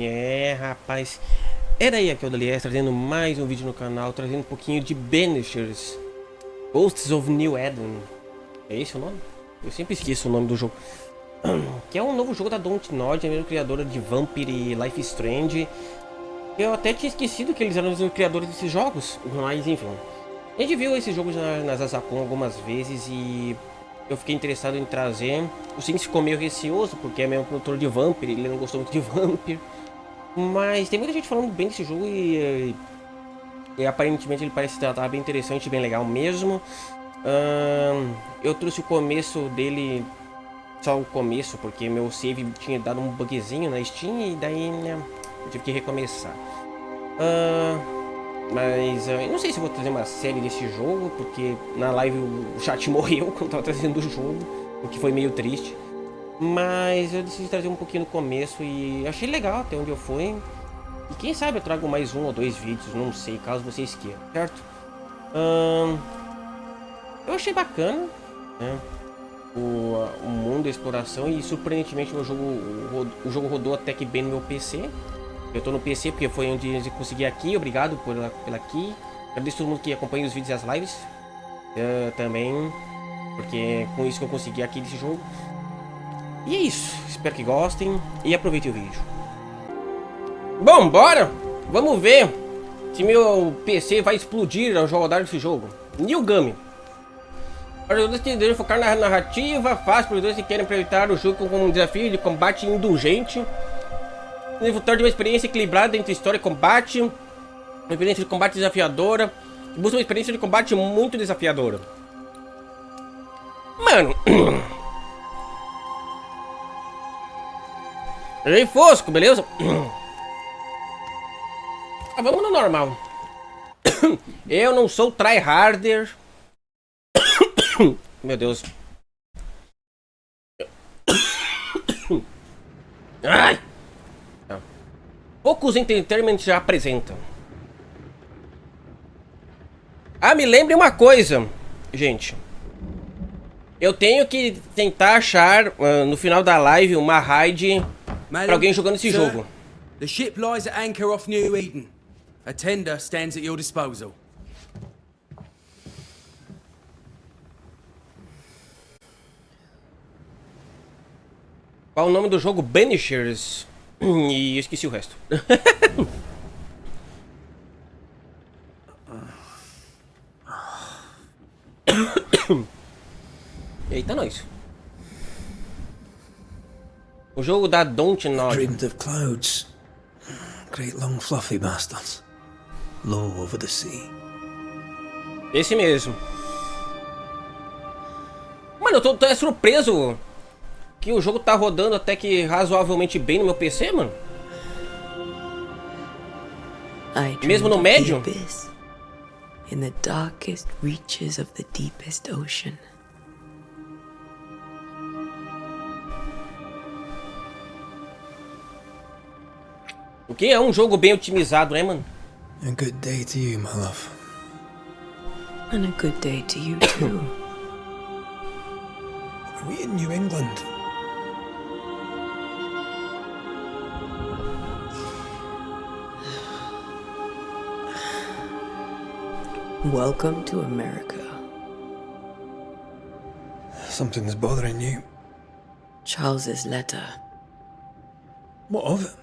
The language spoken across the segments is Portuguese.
É, rapaz. Era aí aqui o Dalies, trazendo mais um vídeo no canal, trazendo um pouquinho de Banishers, Ghosts of New Eden. É esse o nome? Eu sempre esqueço o nome do jogo. Que é um novo jogo da Dontnod, a mesma criadora de Vampire e Life is Strange. Eu até tinha esquecido que eles eram os criadores desses jogos, mas enfim. A gente viu esses jogos nas Azacon algumas vezes e eu fiquei interessado em trazer. O Sim ficou meio receoso, porque é mesmo produtor de Vampire, ele não gostou muito de Vampire. Mas tem muita gente falando bem desse jogo e aparentemente ele parece estar bem interessante, bem legal mesmo. Eu trouxe o começo dele, só o começo, porque meu save tinha dado um bugzinho na Steam e daí, né, eu tive que recomeçar. Mas eu não sei se vou trazer uma série desse jogo, porque na live o chat morreu quando tava trazendo o jogo, o que foi meio triste. Mas eu decidi trazer um pouquinho no começo e achei legal até onde eu fui. E quem sabe eu trago mais um ou dois vídeos, não sei, caso vocês queiram, certo? Eu achei bacana, né, o mundo, a exploração, e surpreendentemente o jogo rodou até que bem no meu PC. Eu tô no PC porque foi onde eu consegui aqui, obrigado pela aqui. Agradeço todo mundo que acompanha os vídeos e as lives também, porque com isso que eu consegui aqui desse jogo. E é isso, espero que gostem e aproveitem o vídeo. Bom, bora! Vamos ver se meu PC vai explodir ao jogar esse jogo. New Game. Para os que desejam focar na narrativa, fácil para os que querem aproveitar o jogo como um desafio de combate indulgente. Desfrutar de uma experiência equilibrada entre história e combate. Uma experiência de combate desafiadora. Busca uma experiência de combate muito desafiadora. Mano... Rei Fosco, beleza? Vamos no normal. Eu não sou tryharder. Meu Deus. Ai! Poucos Entertainment já apresentam. Me lembre uma coisa, gente. Eu tenho que tentar achar no final da live uma raid para alguém jogando esse jogo. The ship lies at anchor off New Eden. A tender stands at your disposal. Qual o nome do jogo? Banishers. E eu esqueci o resto. Eita, nós. O jogo da Dontnod. Dreamed of clouds. Great long fluffy bastards. Low over the sea. Esse mesmo. Mano, eu tô surpreso que o jogo tá rodando até que razoavelmente bem no meu PC, mano. Mesmo no médio? In the darkest reaches of the deepest ocean. O que é um jogo bem otimizado, né, mano? A good day to you, my love. And a good day to you too. Are we in New England? Welcome to America. Something's bothering you. Charles's letter. What of it?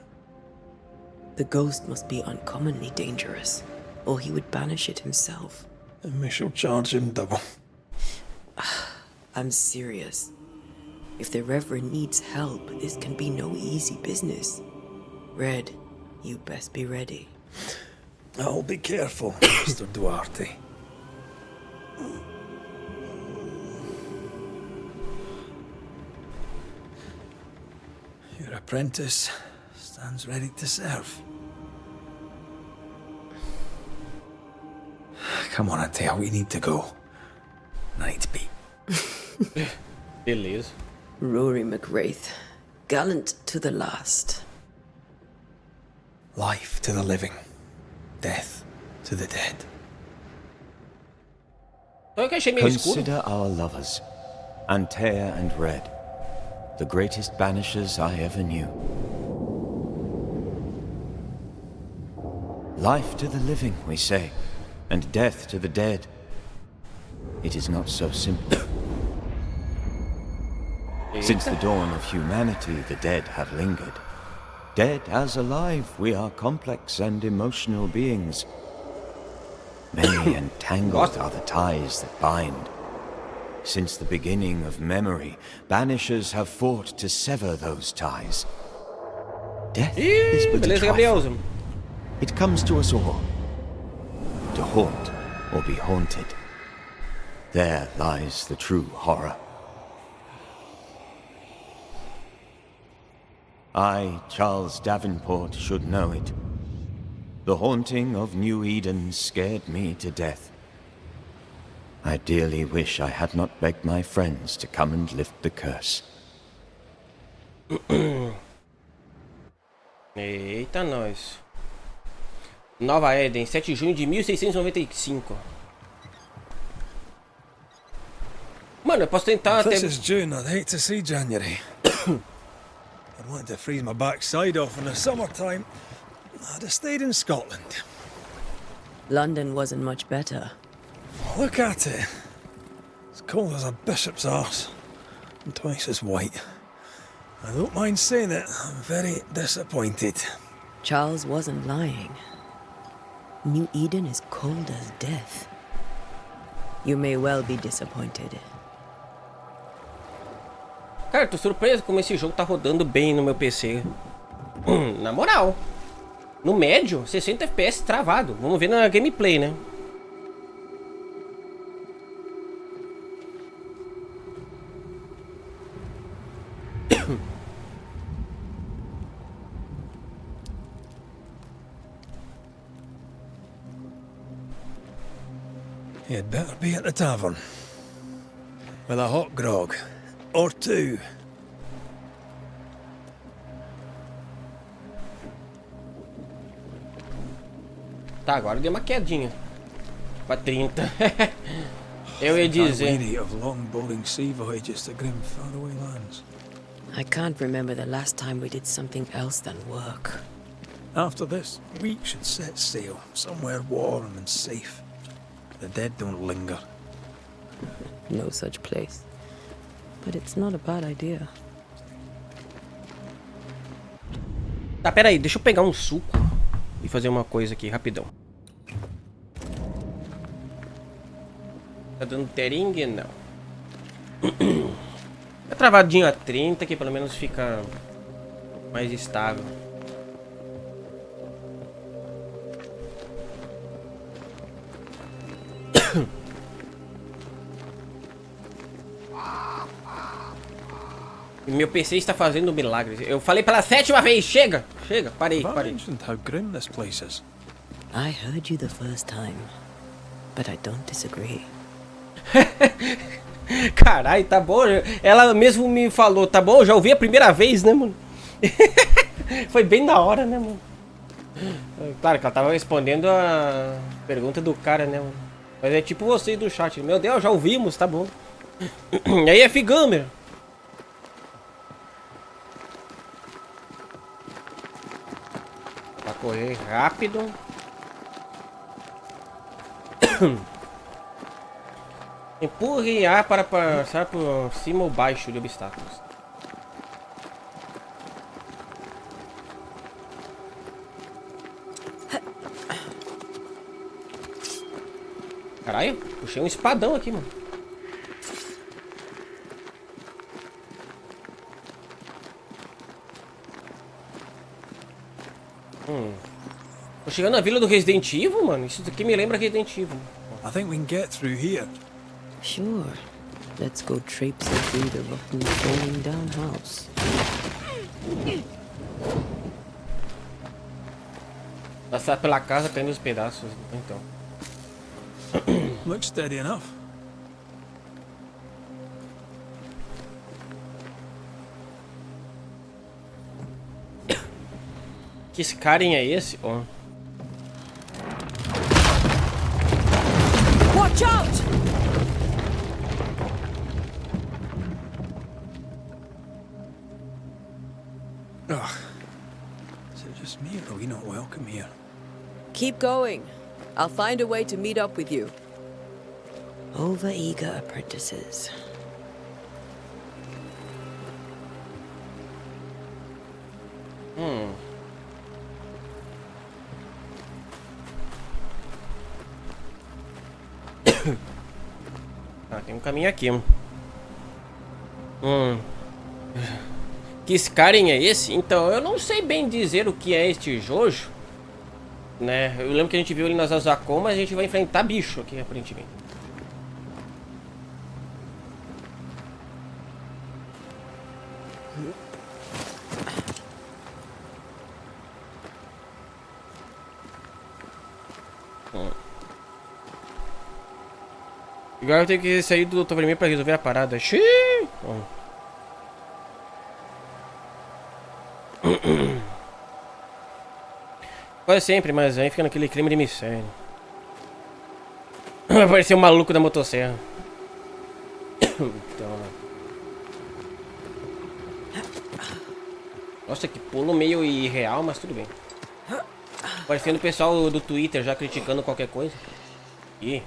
The ghost must be uncommonly dangerous, or he would banish it himself. And we shall charge him double. I'm serious. If the Reverend needs help, this can be no easy business. Red, you best be ready. I'll be careful, Mr. Duarte. Your apprentice stands ready to serve. Come on, Antea, we need to go. Night beat. Beleza. Rory McWraith, gallant to the last. Life to the living. Death to the dead. Só que eu achei meio escuro. Consider our lovers, Antea and Red, the greatest banishers I ever knew. Life to the living, we say, and death to the dead. It is not so simple. Since the dawn of humanity, the dead have lingered. Dead as alive, we are complex and emotional beings. Many and tangled are the ties that bind. Since the beginning of memory, Banishers have fought to sever those ties. Death is but a trifle. It comes to us all. To haunt or be haunted. There lies the true horror. I, Charles Davenport, should know it. The haunting of New Eden scared me to death. I dearly wish I had not begged my friends to come and lift the curse. Eita, nós. Nova Eden, 7 de junho de 1695. Mano, eu posso tentar If até... this is June, I'd hate to see January. I'd want to freeze my backside off in the summertime. I'd have stayed in Scotland. London wasn't much better. Look at it. As cold as a bishop's arse. And twice as white. I don't mind saying it, I'm very disappointed. Charles wasn't lying. New Eden is cold as death. You may well be disappointed. Cara, tô surpreso como esse jogo tá rodando bem no meu PC. Na moral. No médio, 60 FPS travado. Vamos ver na gameplay, né? You'd better be at the tavern. With a hot grog. Or two. Tá, agora deu uma quedinha. Pra 30. Eu ia dizer. I'm weary of long, boring sea voyages to grim, faraway lands. I can't remember the last time we did something else than work. After this, we should set sail somewhere warm and safe. The dead don't linger. No such place. But it's not a bad idea. Tá, pera aí, deixa eu pegar um suco e fazer uma coisa aqui, rapidão. Tá dando tering? Não. É travadinho a 30, que pelo menos fica mais estável. Meu PC está fazendo milagres. Eu falei pela 7ª vez, chega! Chega, parei, Have I parei. mentioned how grim this place is? I heard you the first time, but I don't disagree. Caralho, tá bom. Ela mesmo me falou, tá bom? Eu já ouvi a primeira vez, né, mano? Foi bem da hora, né, mano? Claro que ela tava respondendo a pergunta do cara, né, mano? Mas é tipo você do chat. Meu Deus, já ouvimos, tá bom. E aí, F-Gamer? Pra correr rápido. Empurre A para passar por cima ou baixo de obstáculos. Caralho, puxei um espadão aqui, mano. Tô chegando na vila do Resident Evil, mano. Isso aqui me lembra Resident Evil. I think we can get through here. Sure. Let's go traipsing through the rotten, falling down house. Passar pela casa caindo os pedaços, então. Looks steady enough. Que Skyrim é esse? Ó. Watch out! Ugh. Is it just me or are we not welcome here? Keep going. I'll find a way to meet up with you. Over-eager apprentices. Ah, tem um caminho aqui. Que Skyrim é esse? Então, eu não sei bem dizer o que é este jogo, né? Eu lembro que a gente viu ali nas Azacom, mas a gente vai enfrentar bicho aqui, aparentemente. Agora eu tenho que sair do Dr. Vermelho pra resolver a parada. Xiii! Quase sempre, mas aí fica naquele crime de mistério. Vai aparecer o maluco da motosserra. Então, nossa, que pulo meio irreal, mas tudo bem. Parecendo o pessoal do Twitter já criticando qualquer coisa. Ih.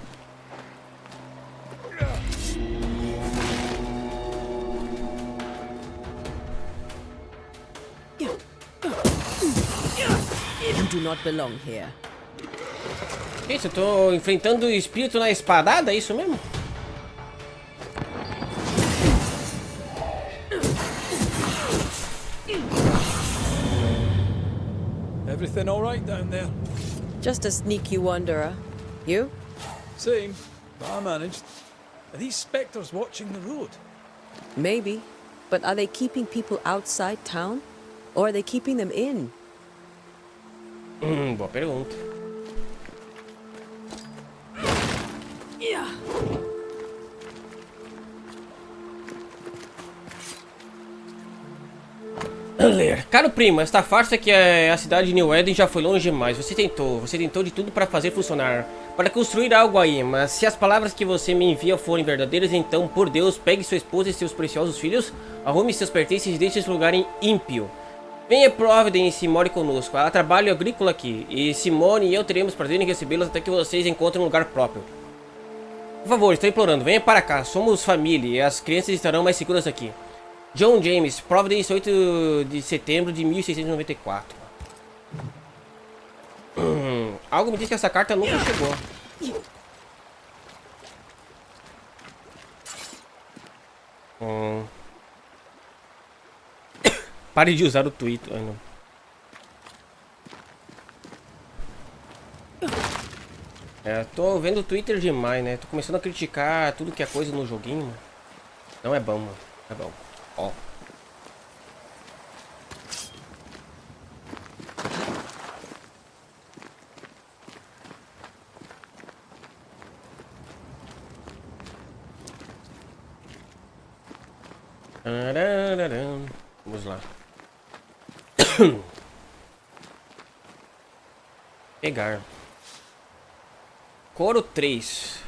You do not belong here. Isso, eu tô enfrentando o espírito na espadada, é isso mesmo? Everything all right down there? Just a sneaky wanderer. You? Same, but I managed. Are these spectres watching the road? Maybe. But are they keeping people outside town? Or are they keeping them in? Boa pergunta. Ler. Caro primo, esta farsa que é a cidade de New Eden já foi longe demais. Você tentou de tudo para fazer funcionar, para construir algo aí, mas se as palavras que você me envia forem verdadeiras, então, por Deus, pegue sua esposa e seus preciosos filhos, arrume seus pertences e deixe esse lugar ímpio. Venha Providence e more conosco. Há trabalho agrícola aqui, e Simone e eu teremos prazer em recebê-los até que vocês encontrem um lugar próprio. Por favor, estou implorando, venha para cá, somos família e as crianças estarão mais seguras aqui. John James, Providence, 8 de setembro de 1694. Algo me diz que essa carta nunca chegou. Pare de usar o Twitter. Ai, não. Tô vendo o Twitter demais, né? Tô começando a criticar tudo que é coisa no joguinho, mano. Não é bom, mano. É bom. Ó. Vamos lá. Pegar. Coro 3.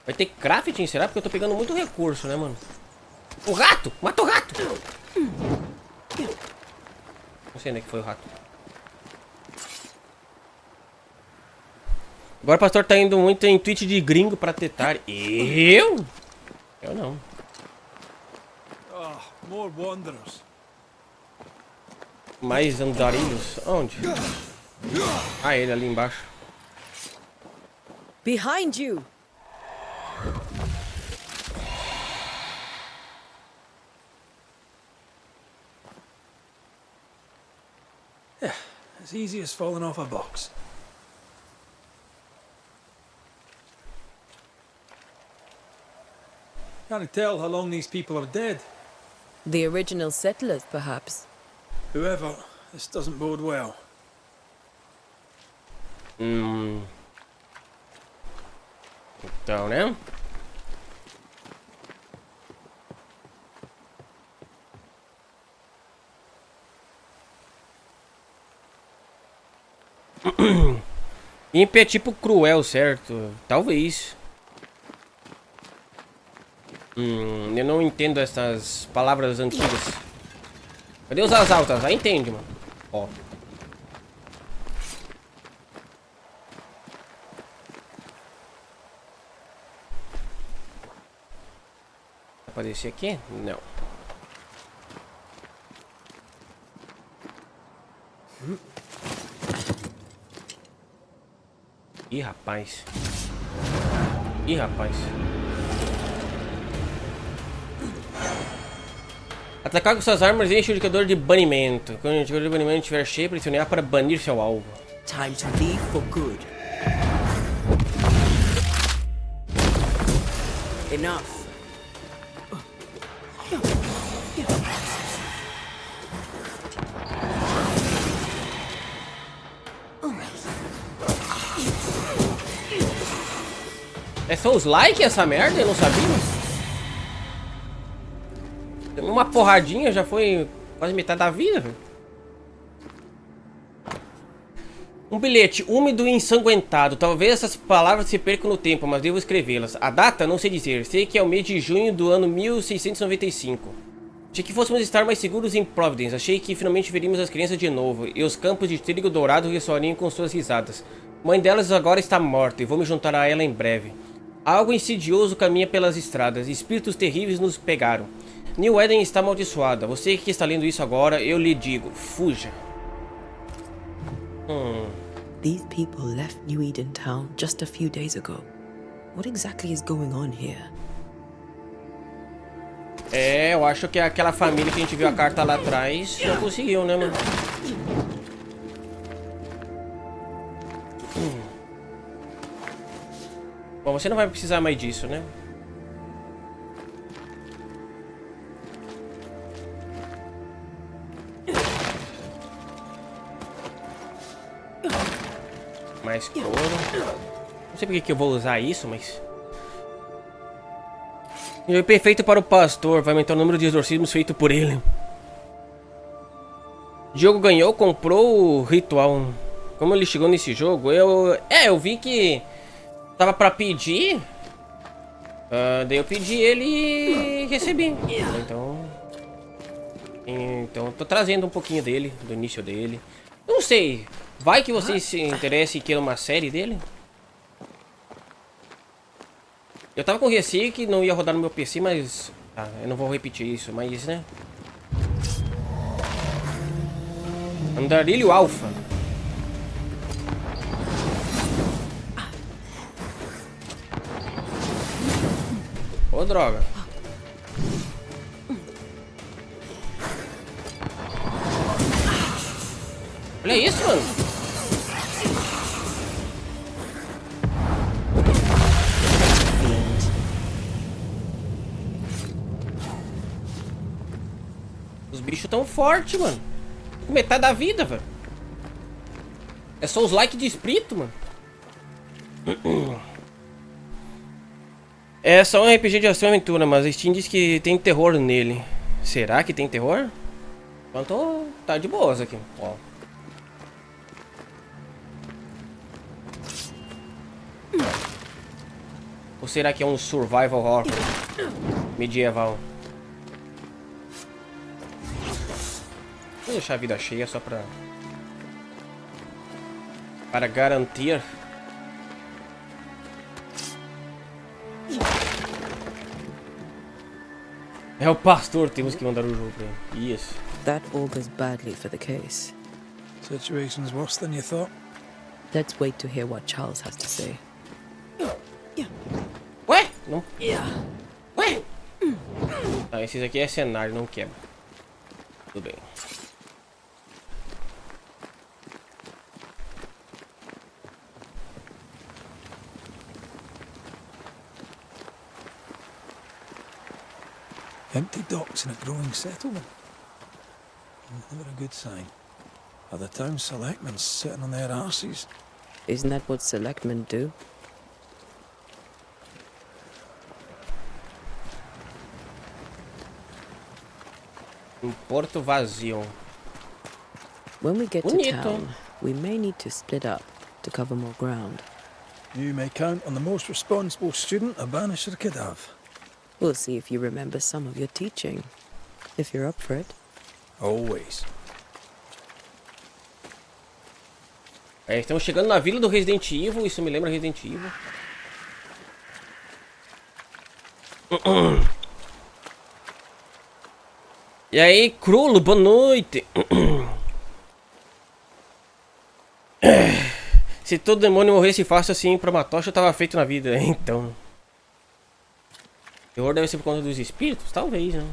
Vai ter crafting, será? Porque eu tô pegando muito recurso, né, mano? O rato! Mata o rato! Não sei onde é que foi o rato. Agora o pastor tá indo muito em tweet de gringo pra tetar. Eu? Eu não. Ah, more wanderers. Mais andarilhos? Onde? Ah, ele ali embaixo. Behind you! Yeah, as easy as falling off a box. Can't tell how long these people are dead. The original settlers, perhaps. Whoever, this doesn't bode well. Então, né? Imp é tipo cruel, certo? Talvez. Eu não entendo essas palavras antigas. Cadê os as altas? Aí entende, mano. Ó. pra descer aqui? Não. Ih, rapaz. Ih, rapaz. Atacar com suas armas enche o indicador de banimento. Quando o indicador de banimento estiver cheio, pressionar para banir seu alvo. Time to leave for good. Enough. É só os likes essa merda? Eu não sabia. Uma porradinha já foi quase metade da vida, velho. Um bilhete úmido e ensanguentado. Talvez essas palavras se percam no tempo, mas devo escrevê-las. A data, não sei dizer. Sei que é o mês de junho do ano 1695. Achei que fôssemos estar mais seguros em Providence. Achei que finalmente veríamos as crianças de novo. E os campos de trigo dourado ressoariam com suas risadas. Mãe delas agora está morta e vou me juntar a ela em breve. Algo insidioso caminha pelas estradas. Espíritos terríveis nos pegaram. New Eden está amaldiçoada. Você que está lendo isso agora, eu lhe digo, fuja. These people left New Eden Town just a few days ago. What exactly is going on here? É, eu acho que é aquela família que a gente viu a carta lá atrás não conseguiu, né, mano? Bom, você não vai precisar mais disso, né? Mais couro. Não sei porque que eu vou usar isso, mas... É perfeito para o pastor. Vai aumentar o número de exorcismos feito por ele. Diogo ganhou, comprou o ritual. Como ele chegou nesse jogo? Eu vi que... Tava pra pedir. Daí eu pedi ele e recebi. Então tô trazendo um pouquinho dele, do início dele. Não sei. Vai que vocês se interessem e queiram uma série dele? Eu tava com receio que não ia rodar no meu PC, mas... Tá, eu não vou repetir isso, mas, né? Andarilho Alpha. Ô, droga. Olha isso, mano. Os bichos tão fortes, mano. Com metade da vida, velho. É só os likes de espírito, mano. É só um RPG de ação e aventura, mas a Steam diz que tem terror nele. Será que tem terror? Então tá de boas aqui, ó. Ou será que é um survival horror medieval? Vou deixar a vida cheia só para garantir. É o pastor, temos que mandar o jogo pra ele. Isso. That augurs badly for the case. Situation's worse than you thought. Let's wait to hear what Charles has to say. Ué? Não. Ué? Ah, esses aqui é cenário, não quebra. Tudo bem. Empty docks in a growing settlement. Never a good sign. Are the town selectmen sitting on their arses? Isn't that what selectmen do? Porto vazio. When we get to Bonito. town, we may need to split up to cover more ground. You may count on the most responsible student a Banisher could have. We'll see if you remember some of your teaching. If you're up for it. Always. É, estamos chegando na vila do Resident Evil. Isso me lembra Resident Evil. E aí, Crulo, boa noite. Se todo demônio morresse fácil assim pra uma tocha, eu tava feito na vida. Então. Terror deve ser por conta dos espíritos? Talvez, né?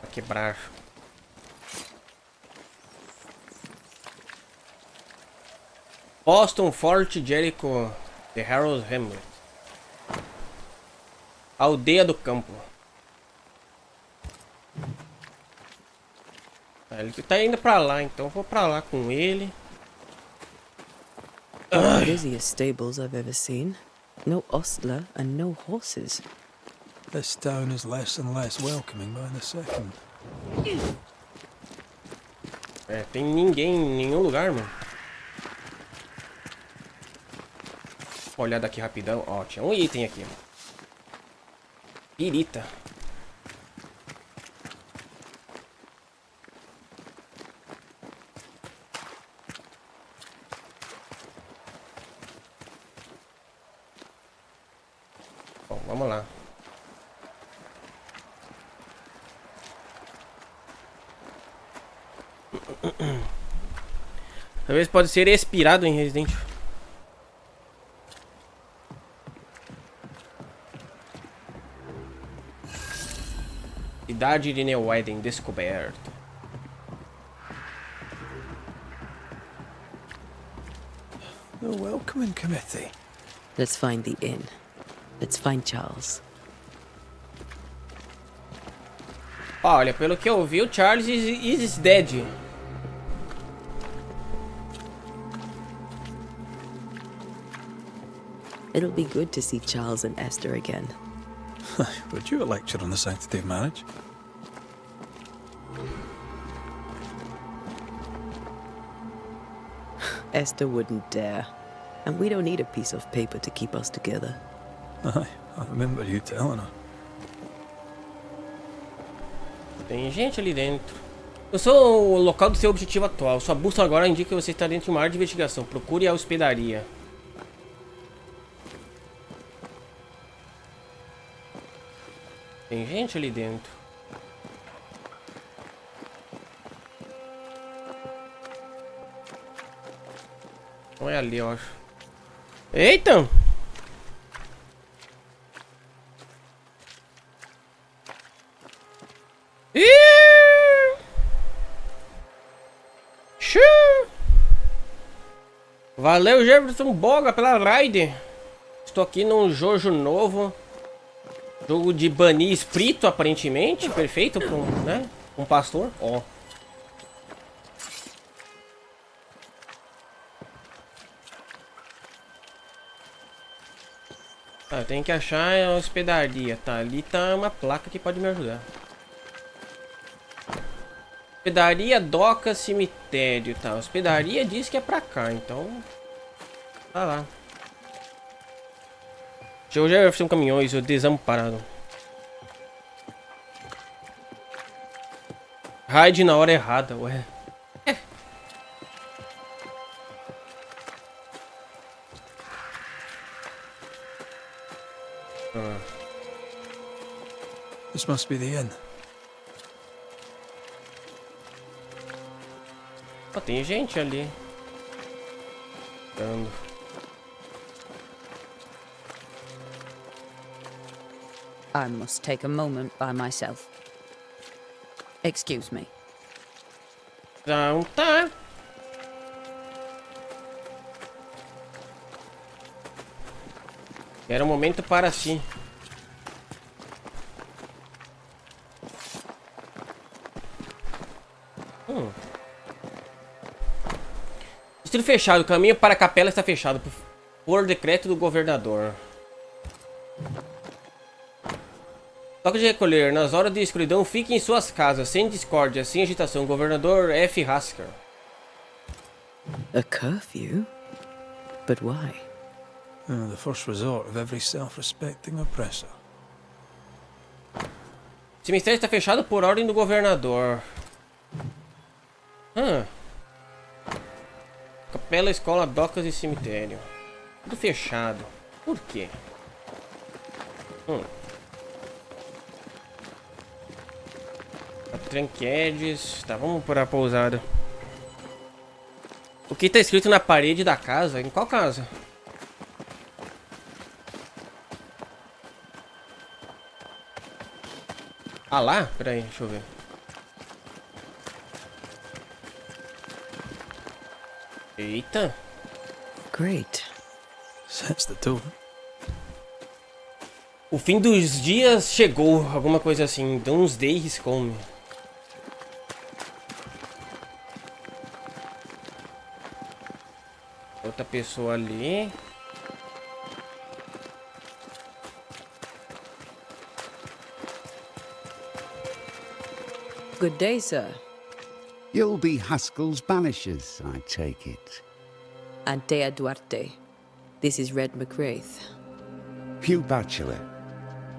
Pra quebrar. Boston, Fort Jericho, The Harrows Hamlet. Aldeia do Campo. Ele tá indo pra lá, então eu vou pra lá com ele. The busiest stables I've ever seen. No ostler and no horses. This town is less and less welcoming by the second. É, tem ninguém em nenhum lugar, mano. Uma olhada aqui rapidão. Ó, tinha um item aqui. Pirita. Bom, vamos lá. Talvez pode ser expirado em Resident. Cidade de New Eden descoberta. The welcoming committee. Let's find the inn. Let's find Charles. Olha, pelo que eu vi, o Charles is dead. It'll be good to see Charles and Esther again. Would you a lecture on the sanctity of marriage? Esther wouldn't dare. And we don't need a piece of paper to keep us together. Aye, I remember you telling her. Tem gente ali dentro. Eu sou o local do seu objetivo atual. Sua bússola agora indica que você está dentro de uma área de investigação. Procure a hospedaria. Tem gente ali dentro. Não é ali, eu acho. Eita! Ih! Xiu! Valeu, Jefferson Boga, pela raid. Estou aqui num jogo novo. Jogo de banir espírito, aparentemente. Perfeito para um, né? Um pastor. Ó. Ah, eu tenho que achar a hospedaria. Tá, ali tá uma placa que pode me ajudar. Hospedaria, doca, cemitério. Tá, hospedaria diz que é pra cá, então... Tá lá. Joe Jefferson Caminhões, o desamparado. Raid na hora errada, ué. This must be the inn. Oh, tem gente ali. Ando. I must take a moment by myself. Excuse me. Então tá. Era um momento para si. Distrito fechado. O caminho para a capela está fechado por decreto do governador. Toque de recolher. Nas horas de escuridão, fiquem em suas casas, sem discórdia, sem agitação. Governador F. Hasker. A curfew? But why? The first resort of every self-respecting oppressor. O cemitério está fechado por ordem do governador. Capela, escola, docas e cemitério. Tudo fechado. Por quê? Trinquetes. Tá, vamos para a pousada. O que tá escrito na parede da casa? Em qual casa? Ah lá? Peraí, deixa eu ver. Eita. Great. That's the door. O fim dos dias chegou. Alguma coisa assim. Doomsday is coming. Outra pessoa ali. Good day, sir. You'll be Haskell's Banishers, I take it. Antea Duarte. This is Red McWraith. Hugh Bachelor.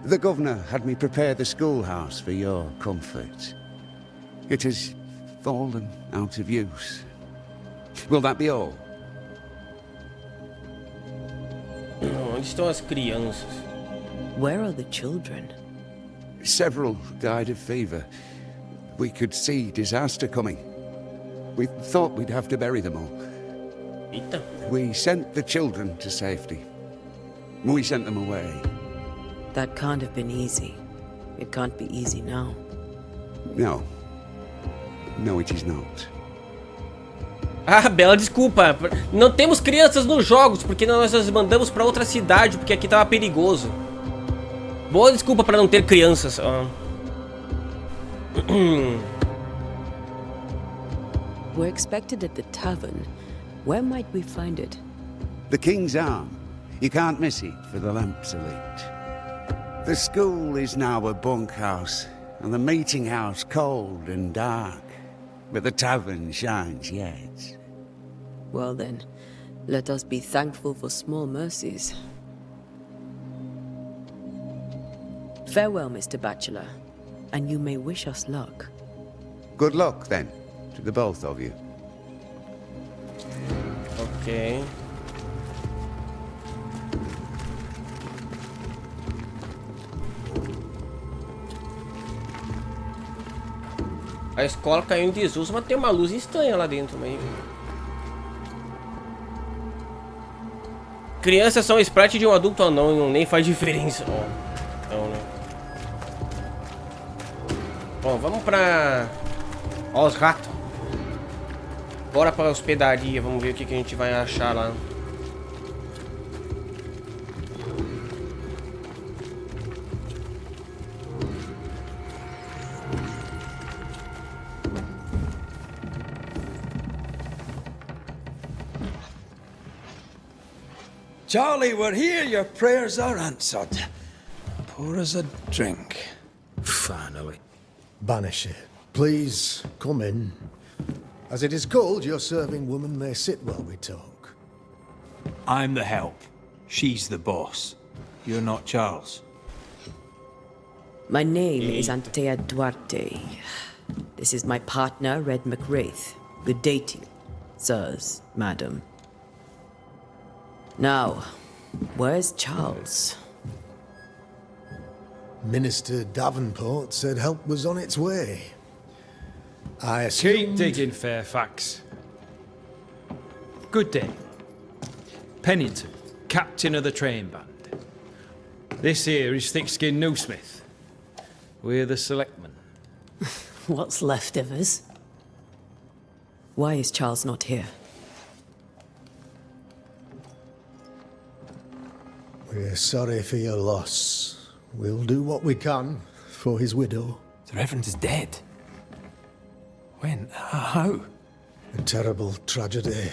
The governor had me prepare the schoolhouse for your comfort. It has fallen out of use. Will that be all? Onde estão as crianças? Where are the children? Several died of fever. We could see disaster coming. We thought we'd have to bury them all. Eita. We sent the children to safety. We sent them away. That can't have been easy. It can't be easy now. No. No, it is not. Ah, bela desculpa. Não temos crianças nos jogos, porque nós as mandamos pra outra cidade, porque aqui tava perigoso. Boa desculpa pra não ter crianças. We're expected at the tavern. Where might we find it? The King's Arm. You can't miss it, for the lamps are lit. The school is now a bunkhouse, and the meeting house cold and dark. But the tavern shines yet. Well then, let us be thankful for small mercies. Farewell, Mr. Bachelor, and you may wish us luck. Good luck, then, to the both of you. Ok. A escola caiu em desuso, mas tem uma luz estranha lá dentro. Mas... Crianças são sprite de um adulto ou não, nem faz diferença. Não, né? Bom, vamos pra... Ó, os ratos. Bora pra hospedaria, vamos ver o que a gente vai achar lá. Charlie, we're here. Your prayers are answered. Pour us a drink. Finally. Banisher, please come in. As it is cold, your serving woman may sit while we talk. I'm the help. She's the boss. You're not Charles. My name is Antea Duarte. This is my partner, Red McWraith. Good day to you, sirs, madam. Now, where's Charles? Minister Davenport said help was on its way. I Keep assumed... digging, Fairfax. Good day. Pennington, captain of the train band. This here is thick-skinned Newsmith. We're the selectmen. What's left of us? Why is Charles not here? We're sorry for your loss. We'll do what we can for his widow. The Reverend is dead. When? How? A terrible tragedy.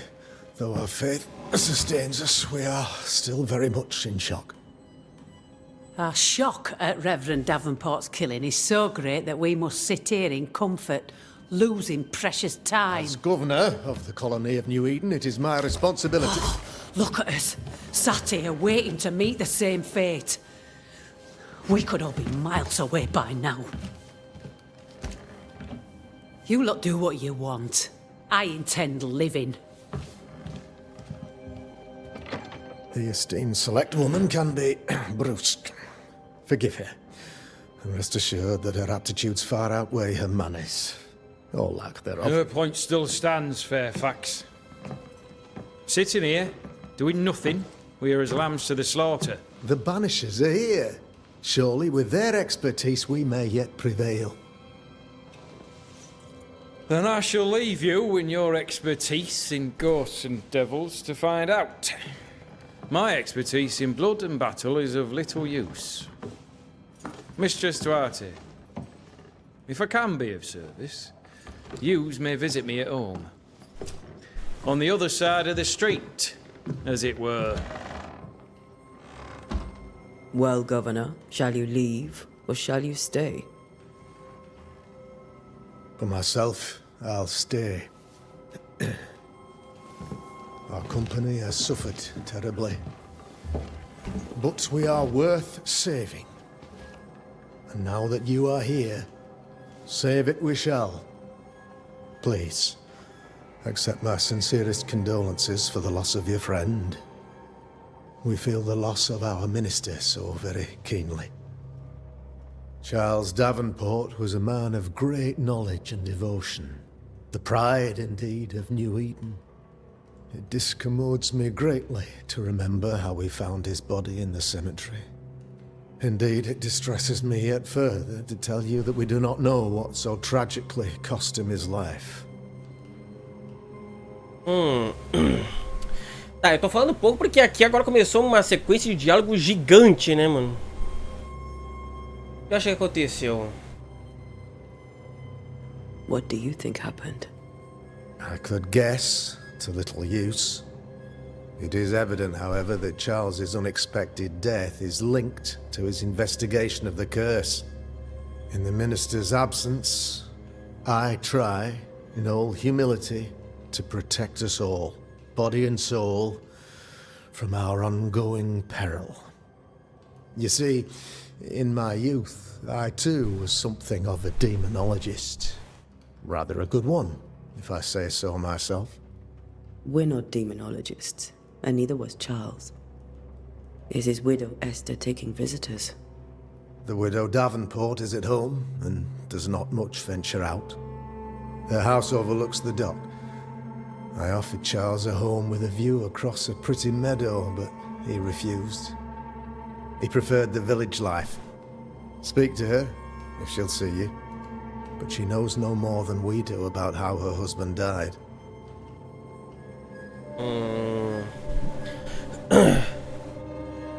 Though our faith sustains us, we are still very much in shock. Our shock at Reverend Davenport's killing is so great that we must sit here in comfort, losing precious time. As governor of the colony of New Eden, it is my responsibility... Look at us, sat here waiting to meet the same fate. We could all be miles away by now. You lot do what you want. I intend living. The esteemed select woman can be brusque. Forgive her, and rest assured that her aptitudes far outweigh her manners, or lack thereof. Her point still stands, Fairfax. Sitting here, doing nothing, we are as lambs to the slaughter. The Banishers are here. Surely with their expertise we may yet prevail. Then I shall leave you and your expertise in ghosts and devils to find out. My expertise in blood and battle is of little use. Mistress Duarte, if I can be of service, yous may visit me at home. On the other side of the street, as it were. Well, Governor, shall you leave or shall you stay? For myself, I'll stay. Our company has suffered terribly. But we are worth saving. And now that you are here, save it we shall. Please, accept my sincerest condolences for the loss of your friend. We feel the loss of our minister so very keenly. Charles Davenport was a man of great knowledge and devotion. The pride, indeed, of New Eden. It discommodes me greatly to remember how we found his body in the cemetery. Indeed, it distresses me yet further to tell you that we do not know what so tragically cost him his life. Tá, eu tô falando pouco porque aqui agora começou uma sequência de diálogo gigante, né, mano? O que eu acho que aconteceu? What do you think happened? I could guess, to little use. It is evident, however, that Charles's unexpected death is linked to his investigation of the curse. In the minister's absence, I try, in all humility, to protect us all, body and soul, from our ongoing peril. You see, in my youth, I too was something of a demonologist. Rather a good one, if I say so myself. We're not demonologists, and neither was Charles. Is his widow Esther taking visitors? The widow Davenport is at home, and does not much venture out. Her house overlooks the dock. I offered Charles a home with a view across a pretty meadow, but he refused. He preferred the village life. Speak to her, if she'll see you. But she knows no more than we do about how her husband died.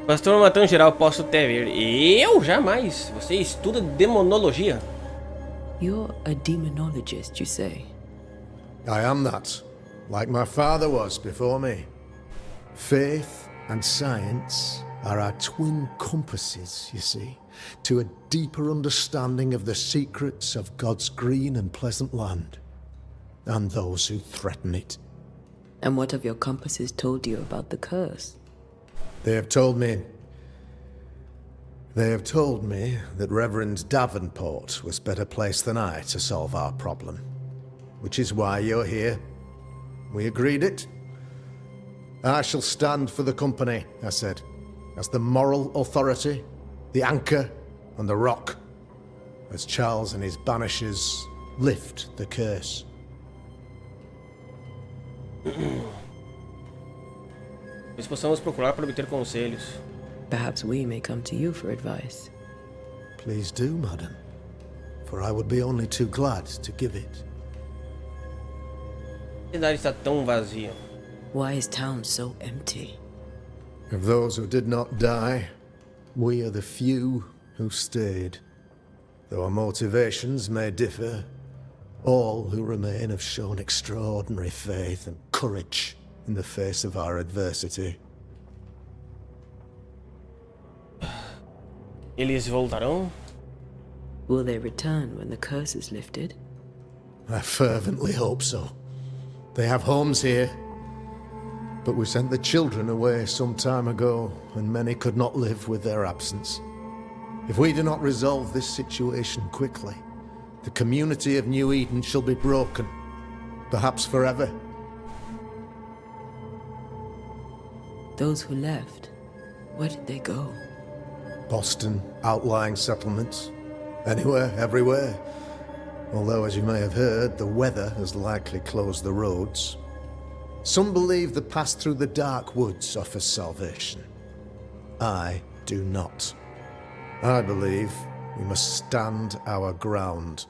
Pastor matando geral, posso ter ver. Eu? Jamais. Você estuda demonologia? You're a demonologist, you say? I am that, like my father was before me. Faith and science are our twin compasses, you see, to a deeper understanding of the secrets of God's green and pleasant land, and those who threaten it. And what have your compasses told you about the curse? They have told me that Reverend Davenport was better placed than I to solve our problem. Which is why you're here. We agreed it. I shall stand for the company, I said, as the moral authority, the anchor, and the rock, as Charles and his banishers lift the curse. Nós possamos procurar para obter conselhos. Perhaps we may come to you for advice. Please do, madam, for I would be only too glad to give it. A cidade está tão vazia. Why is town so empty? Of those who did not die, we are the few who stayed. Though our motivations may differ, all who remain have shown extraordinary faith and courage in the face of our adversity. Eles voltarão? Will they return when the curse is lifted? I fervently hope so. They have homes here, but we sent the children away some time ago, and many could not live with their absence. If we do not resolve this situation quickly, the community of New Eden shall be broken, perhaps forever. Those who left, where did they go? Boston, outlying settlements. Anywhere, everywhere. Although, as you may have heard, the weather has likely closed the roads. Some believe the path through the dark woods offers salvation. I do not. I believe we must stand our ground.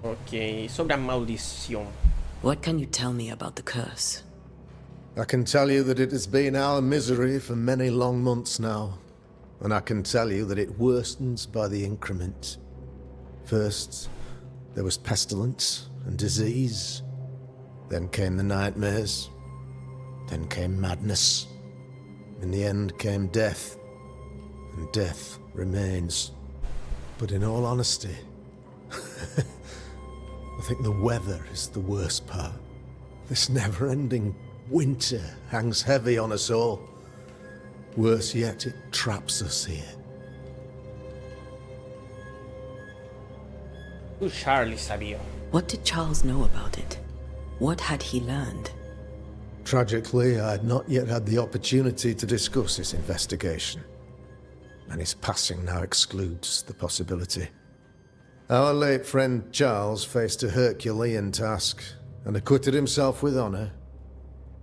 Ok, sobre a maldição. What can you tell me about the curse? I can tell you that it has been our misery for many long months now. And I can tell you that it worstens by the increment. First, there was pestilence and disease. Then came the nightmares. Then came madness. In the end came death. And death remains. But in all honesty, I think the weather is the worst part. This never-ending winter hangs heavy on us all. Worse yet, it traps us here. O Charlie sabia. What did Charles know about it? What had he learned? Tragically, I had not yet had the opportunity to discuss his investigation. And his passing now excludes the possibility. Our late friend Charles faced a Herculean task and acquitted himself with honor.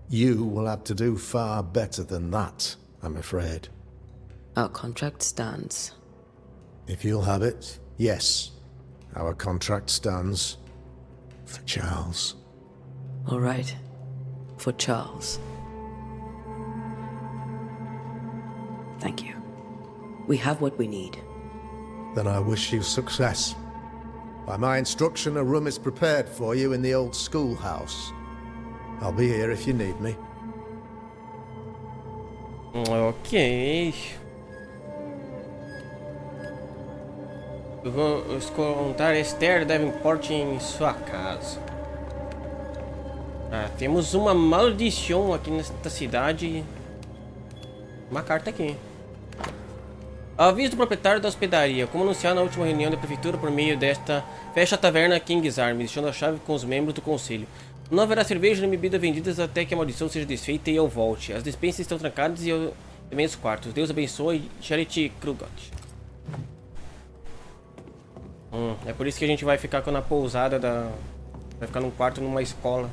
You will have to do far better than that, I'm afraid. Our contract stands. If you'll have it, yes. Our contract stands for Charles. All right. For Charles. Thank you. We have what we need. Then I wish you success. By my instruction, a room is prepared for you in the old schoolhouse. I'll be here if you need me. Ok. Eu vou encontrar Esther Davenport em sua casa. Ah, temos uma maldição aqui nesta cidade. Uma carta aqui. Aviso do proprietário da hospedaria. Como anunciado na última reunião da prefeitura por meio desta, fecha a taverna King's Arms, deixando a chave com os membros do conselho. Não haverá cerveja nem bebida vendidas até que a maldição seja desfeita e eu volte. As despensas estão trancadas e eu também os quartos. Deus abençoe, Charity Krugot. É por isso que a gente vai ficar na pousada da... Vai ficar num quarto numa escola.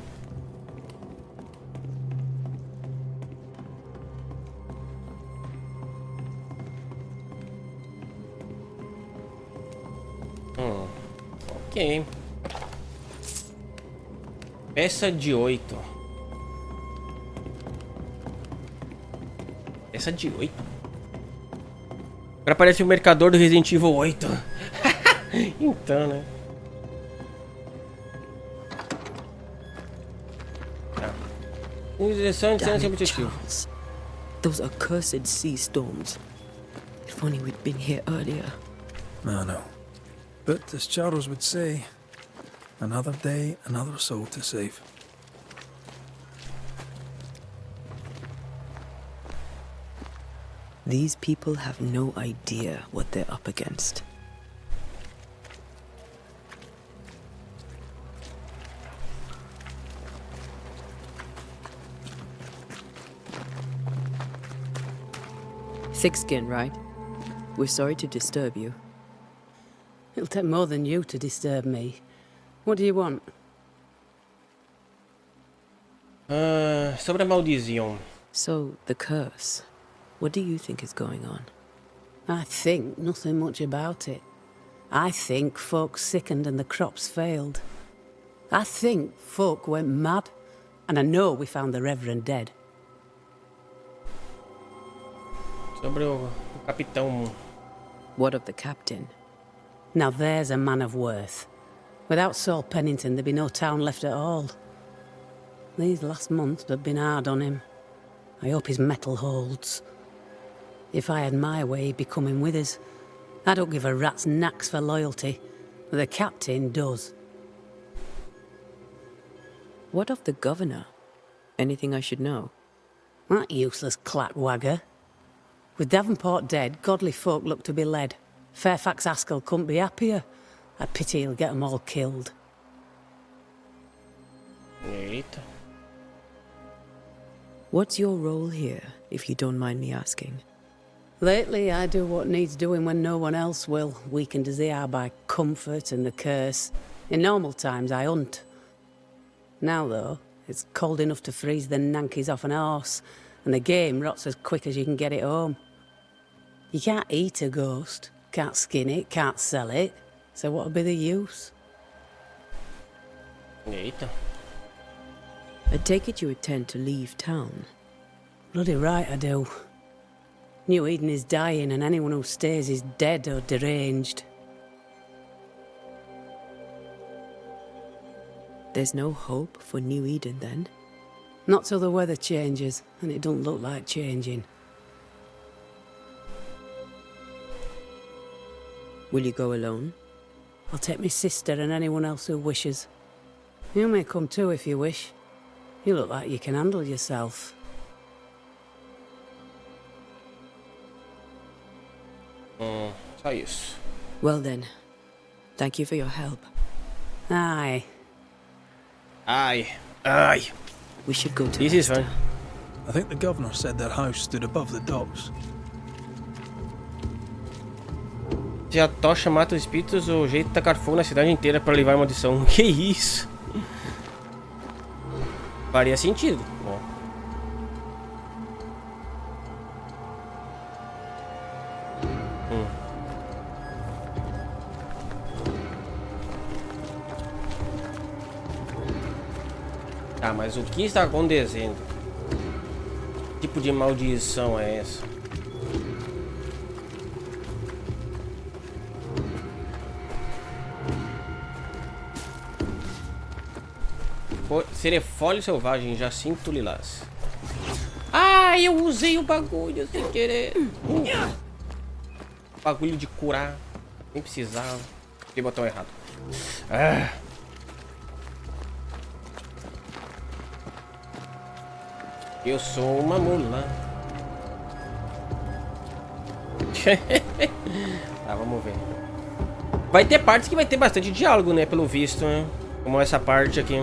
Ok. Peça de 8. Peça de 8. Agora parece o mercador do Resident Evil 8. Então, né? Charles. Those accursed sea storms. If only we'd been here earlier. I know. But as Charles would say, another day, another soul to save. These people have no idea what they're up against. Thick skin, right? We're sorry to disturb you. It'll take more than you to disturb me. What do you want? Sobre a maldição. So, the curse. What do you think is going on? I think nothing much about it. I think folk sickened and the crops failed. I think folk went mad. And I know we found the Reverend dead. Sobre o capitão. What of the captain? Now there's a man of worth. Without Saul Pennington, there'd be no town left at all. These last months have been hard on him. I hope his mettle holds. If I had my way, he'd be coming with us. I don't give a rat's knacks for loyalty, but the captain does. What of the governor? Anything I should know? That useless clackwagger. With Davenport dead, godly folk look to be led. Fairfax Askell couldn't be happier. I pity he'll get them all killed. Eita. What's your role here, if you don't mind me asking? Lately, I do what needs doing when no one else will, weakened as they are by comfort and the curse. In normal times, I hunt. Now, though, it's cold enough to freeze the nankies off an horse, and the game rots as quick as you can get it home. You can't eat a ghost, can't skin it, can't sell it, so what would be the use? Eita. I take it you intend to leave town. Bloody right I do. New Eden is dying, and anyone who stays is dead or deranged. There's no hope for New Eden, then? Not till the weather changes, and it don't look like changing. Will you go alone? I'll take my sister and anyone else who wishes. You may come too if you wish. You look like you can handle yourself. Só isso. Well then, thank you for your help. Aye. Ai. Ai. We should go to This is fine. I think the governor said their house stood above the docks. Se a tocha mata os espíritos, o jeito de tacar fogo na cidade inteira para levar a maldição. Que isso? Faria sentido. Bom. Tá, mas o que está acontecendo? Que tipo de maldição é essa? Serefólio selvagem, Jacinto Lilás. Ah, eu usei o bagulho sem querer. Bagulho de curar. Nem precisava. Tem botão errado. Ah. Eu sou uma mula. Tá, vamos ver. Vai ter partes que vai ter bastante diálogo, né? Pelo visto, né? Como essa parte aqui.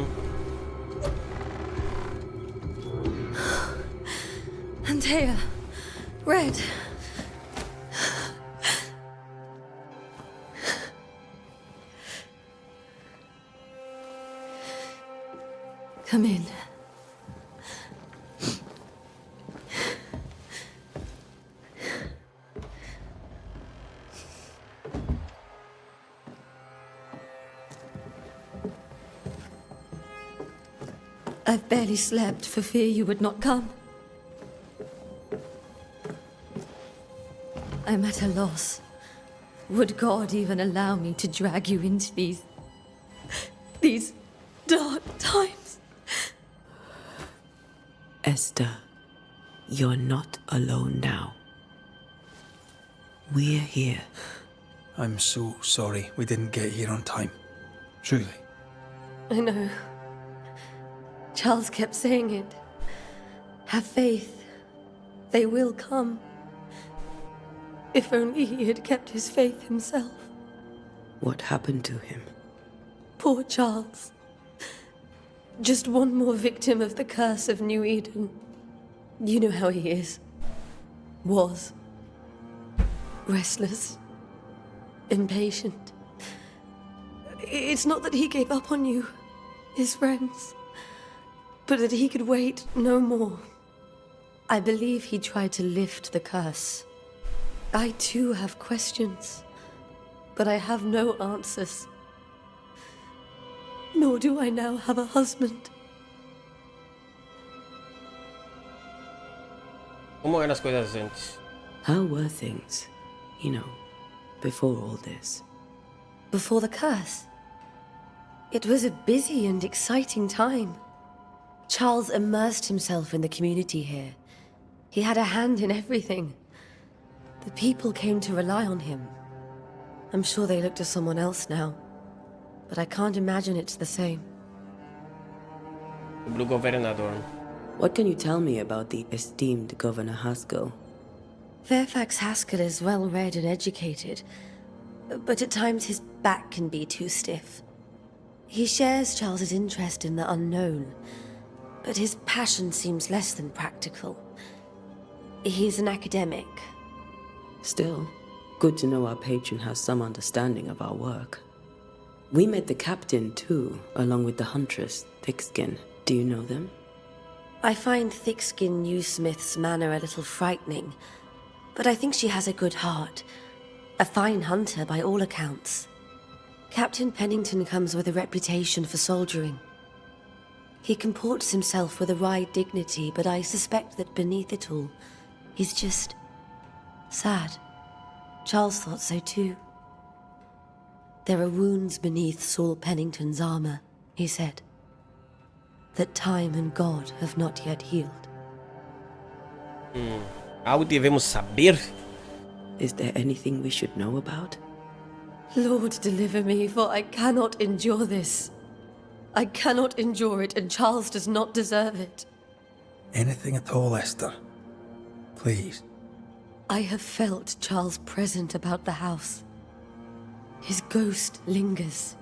Antea, Red. Come in. I've barely slept for fear you would not come. I'm at a loss. Would God even allow me to drag you into these dark times? Esther, you're not alone now. We're here. I'm so sorry we didn't get here on time. Truly. I know. Charles kept saying it. Have faith. They will come. If only he had kept his faith himself. What happened to him? Poor Charles. Just one more victim of the curse of New Eden. You know how he is. Was. Restless. Impatient. It's not that he gave up on you, his friends, but that he could wait no more. I believe he tried to lift the curse. I too have questions, but I have no answers. Nor do I now have a husband. Como eram as coisas antes? How were things, you know, before all this? Before the curse? It was a busy and exciting time. Charles immersed himself in the community here. He had a hand in everything. The people came to rely on him. I'm sure they look to someone else now, but I can't imagine it's the same. Blue governador. What can you tell me about the esteemed Governor Haskell? Fairfax Haskell is well read and educated, but at times his back can be too stiff. He shares Charles's interest in the unknown, but his passion seems less than practical. He's an academic. Still, good to know our patron has some understanding of our work. We met the captain too, along with the huntress, Thickskin. Do you know them? I find Thickskin Newsmith's manner a little frightening, but I think she has a good heart. A fine hunter by all accounts. Captain Pennington comes with a reputation for soldiering. He comports himself with a wry dignity, but I suspect that beneath it all, he's just sad. Charles thought so too. There are wounds beneath Saul Pennington's armor, he said, that time and God have not yet healed. Algo devemos saber? Is there anything we should know about? Lord, deliver me, for I cannot endure this. I cannot endure it, and Charles does not deserve it. Anything at all, Esther? Please. I have felt Charles present about the house. His ghost lingers.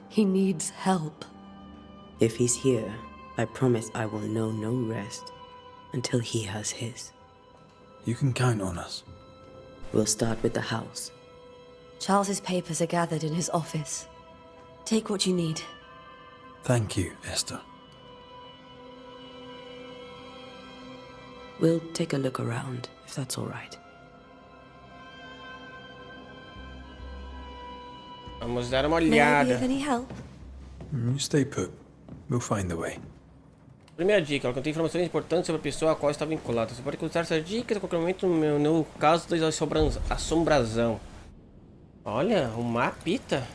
He needs help. If he's here, I promise I will know no rest until he has his. You can count on us. We'll start with the house. Charles's papers are gathered in his office. Take what you need. Thank you, Esther. We'll take a look around, if that's all right. Vamos dar uma May I be olhada. of any help? You stay put. We'll find the way. Primeira dica, ela contém informações importantes sobre a pessoa a qual está vinculada. Você pode consultar essas dicas a qualquer momento no caso da assombração. Olha, um mapita.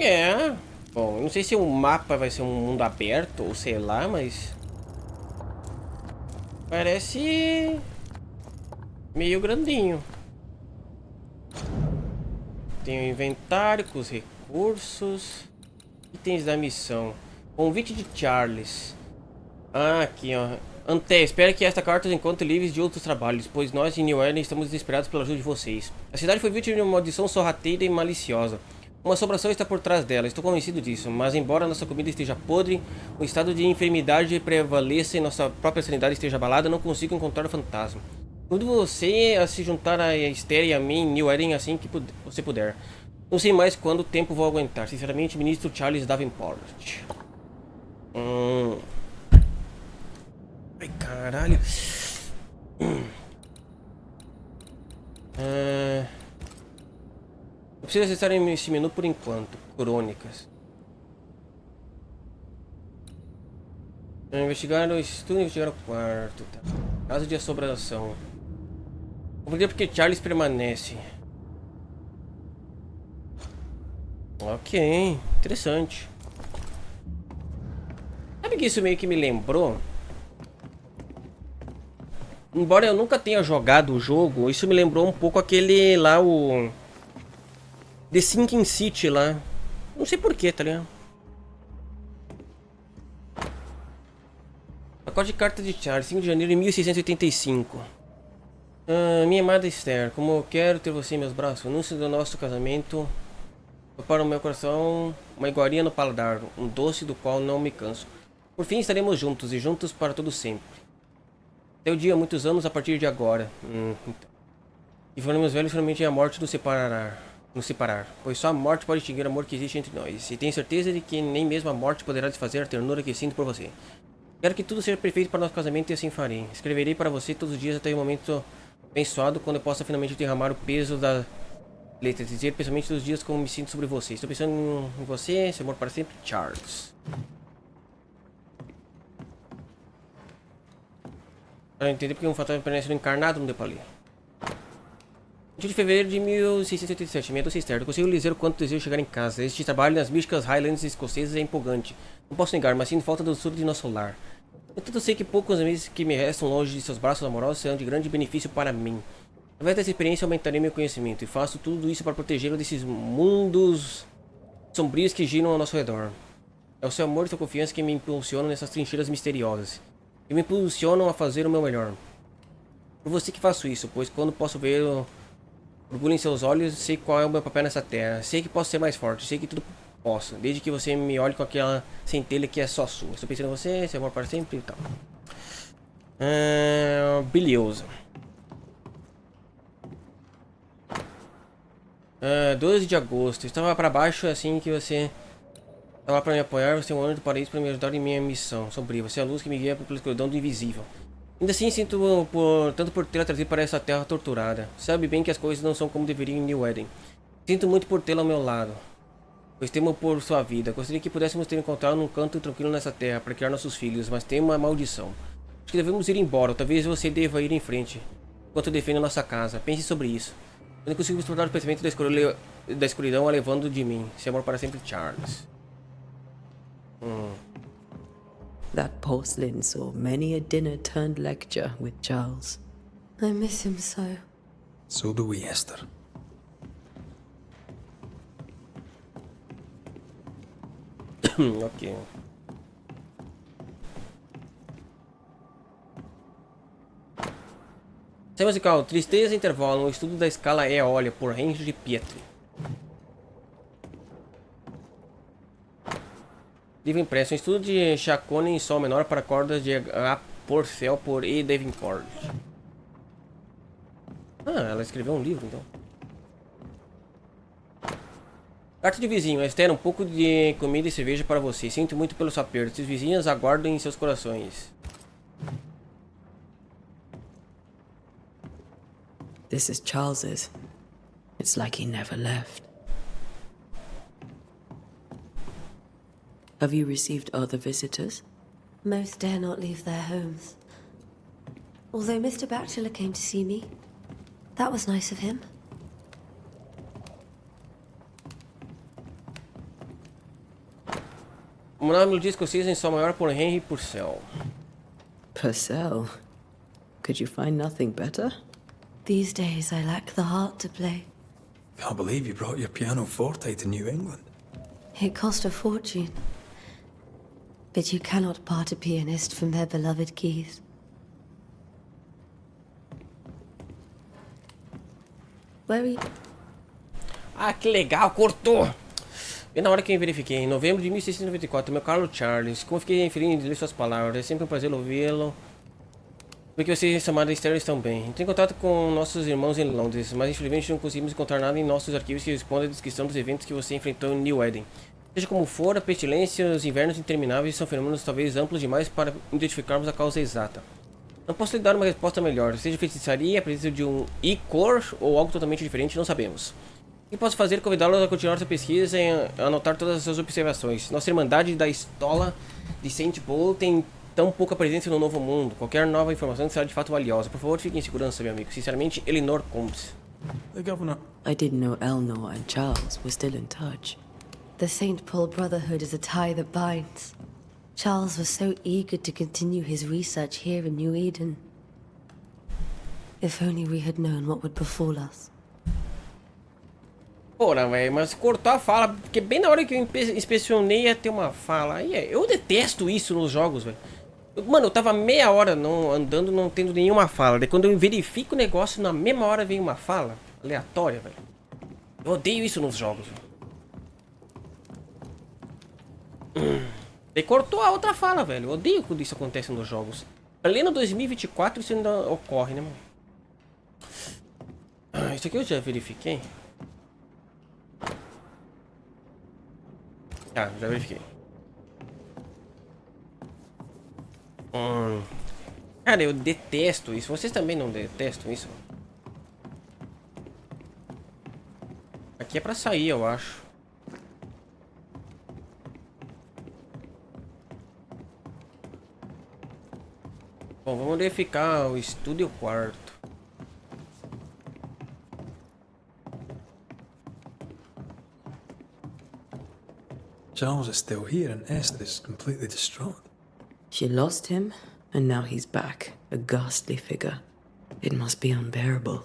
É. Bom, eu não sei se o mapa vai ser um mundo aberto ou sei lá, mas parece meio grandinho. Tem o inventário com os recursos. Itens da missão. Convite de Charles. Ah, aqui ó. Ante, espero que esta carta os encontre livres de outros trabalhos, pois nós em New Eden estamos desesperados pela ajuda de vocês. A cidade foi vítima de uma maldição sorrateira e maliciosa. Uma assombração está por trás dela, estou convencido disso, mas embora nossa comida esteja podre, o estado de enfermidade prevaleça e nossa própria sanidade esteja abalada, não consigo encontrar o fantasma. Convido você a se juntar a Esther e a mim em New Eden assim que você puder. Não sei mais quanto tempo vou aguentar. Sinceramente, Ministro Charles Davenport. Ai, caralho. Eu preciso acessar esse menu por enquanto. Crônicas. Investigar o estudo, investigar o quarto. Tá. Caso de assombração. Compreender porque Charles permanece. Ok, interessante. Sabe que isso meio que me lembrou? Embora eu nunca tenha jogado o jogo, isso me lembrou um pouco aquele lá, o The Sinking City lá. Não sei porquê, tá ligado? Pacote de carta de Charles, 5 de janeiro de 1685. Minha amada Esther, como eu quero ter você em meus braços. Anúncio do nosso casamento. Para o meu coração, uma iguaria no paladar, um doce do qual não me canso. Por fim estaremos juntos e juntos para todo sempre. Até o dia, muitos anos a partir de agora. Então. E formemos velhos, finalmente a morte nos separar. Pois só a morte pode extinguir o amor que existe entre nós. E tenho certeza de que nem mesmo a morte poderá desfazer a ternura que sinto por você. Quero que tudo seja perfeito para nosso casamento e assim farei. Escreverei para você todos os dias até o momento abençoado, quando eu possa finalmente derramar o peso da letra, dizer pessoalmente todos os dias como me sinto sobre você. Estou pensando em você, seu amor para sempre, Charles. Para entender porque um fantasma permanece encarnado, não deu para ler. 20 de fevereiro de 1687, minha doce Esther, eu consigo lhe dizer o quanto desejo chegar em casa. Este trabalho nas místicas Highlands escocesas é empolgante. Não posso negar, mas sinto falta do sul de nosso lar. Entretanto, sei que poucos meses que me restam longe de seus braços amorosos serão de grande benefício para mim. Através dessa experiência aumentarei meu conhecimento e faço tudo isso para protegê-lo desses mundos sombrios que giram ao nosso redor. É o seu amor e sua confiança que me impulsionam nessas trincheiras misteriosas. E me impulsionam a fazer o meu melhor. Por você que faço isso, pois quando posso ver Orgulho em seus olhos, sei qual é o meu papel nessa terra. Sei que posso ser mais forte, sei que tudo posso. Desde que você me olhe com aquela centelha que é só sua. Estou pensando em você, seu amor para sempre e tal. Brilhoso. 12 de agosto. Estava para baixo assim que você estava para me apoiar. Você é um anjo do paraíso para me ajudar em minha missão. Sombrio. Você é a luz que me guia pela escuridão do invisível. Ainda assim, sinto tanto por tê-la trazido para essa terra torturada. Sabe bem que as coisas não são como deveriam em New Eden. Sinto muito por tê-la ao meu lado, pois temo por sua vida. Gostaria que pudéssemos ter encontrado num canto tranquilo nessa terra para criar nossos filhos, mas tem uma maldição. Acho que devemos ir embora, ou talvez você deva ir em frente, enquanto defendo nossa casa. Pense sobre isso. Eu não consigo suportar o pensamento da escuridão alevando de mim. Seu amor para sempre, Charles. That porcelain saw many a dinner-turned lecture with Charles. I miss him so. So do we, Esther. Ok. Série musical, Tristeza Intervalo, um estudo da escala Eólia, por Henry Pietri. Livro impresso, um estudo de Chacone em sol menor para cordas de A Porcel por E. Davenport. Ah, ela escreveu um livro então. Carta de vizinho, Esther, um pouco de comida e cerveja para você. Sinto muito pelo seu aperto. Seus vizinhos aguardam em seus corações. This is Charles's. It's like he never left. Have you received other visitors? Most dare not leave their homes. Although Mr. Bachelor came to see me. That was nice of him. Uma melodia escocesa em sol maior por Henry Purcell. Purcell? Could you find nothing better? These days I lack the heart to play. Can't believe you brought your pianoforte to New England. It cost a fortune. But you cannot part a pianist from their beloved keys. Where are you? Ah, que legal, cortou! E na hora que eu verifiquei, em novembro de 1694, meu caro Charles, como fiquei feliz de ler suas palavras, é sempre um prazer ouvi-lo. Porque vocês chamaram Esther estão bem. Entrei em contato com nossos irmãos em Londres, mas infelizmente não conseguimos encontrar nada em nossos arquivos que responda à descrição dos eventos que você enfrentou em New Eden. Seja como for, a pestilência e os invernos intermináveis são fenômenos talvez amplos demais para identificarmos a causa exata. Não posso lhe dar uma resposta melhor. Seja feitiçaria, a presença de um Icor ou algo totalmente diferente, não sabemos. O que posso fazer? Convidá-lo a continuar sua pesquisa e anotar todas as suas observações. Nossa Irmandade da Estola de Saint Paul tem tão pouca presença no Novo Mundo. Qualquer nova informação será de fato valiosa. Por favor, fique em segurança, meu amigo. Sinceramente, Eleanor Combs. The governor. I didn't know Eleanor and Charles were still in touch. The St. Paul Brotherhood is a tie that binds. Charles was so eager to continue his research here in New Eden. If only we had known what would befall us. Porra, velho, mas cortou a fala, porque bem na hora que eu inspecionei ia ter uma fala. Aí eu detesto isso nos jogos, velho. Mano, eu tava meia hora andando, não tendo nenhuma fala. Daí quando eu verifico o negócio, na mesma hora vem uma fala aleatória, velho. Eu odeio isso nos jogos, velho. Daí cortou a outra fala, velho. Eu odeio quando isso acontece nos jogos. Pleno 2024 isso ainda ocorre, né, mano? Isso aqui eu já verifiquei. Ah, já verifiquei. Cara, eu detesto isso. Vocês também não detestam isso? Aqui é pra sair, eu acho. Bom, vamos verificar o estudo e o quarto. Charles is still here and Esther is completely distraught. She lost him, and now he's back, a ghastly figure. It must be unbearable.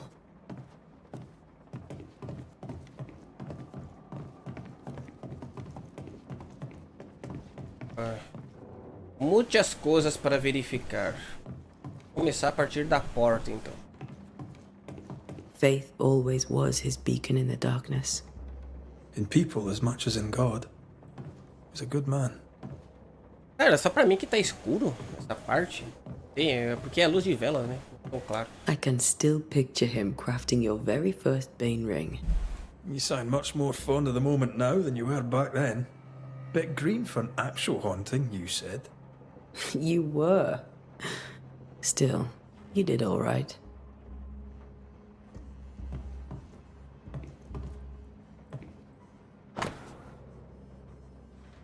Muitas coisas para verificar. Vou começar a partir da porta, então. Faith always was his beacon in the darkness. In people as much as in God. He's a good man. Cara, só pra mim que tá escuro essa parte. É porque é luz de vela, né? Tão claro. I can still picture him crafting your very first Bane ring. You sound much more fond of the moment now than you were back then. Bit green for an actual haunting, you said. You were. Still, you did all right.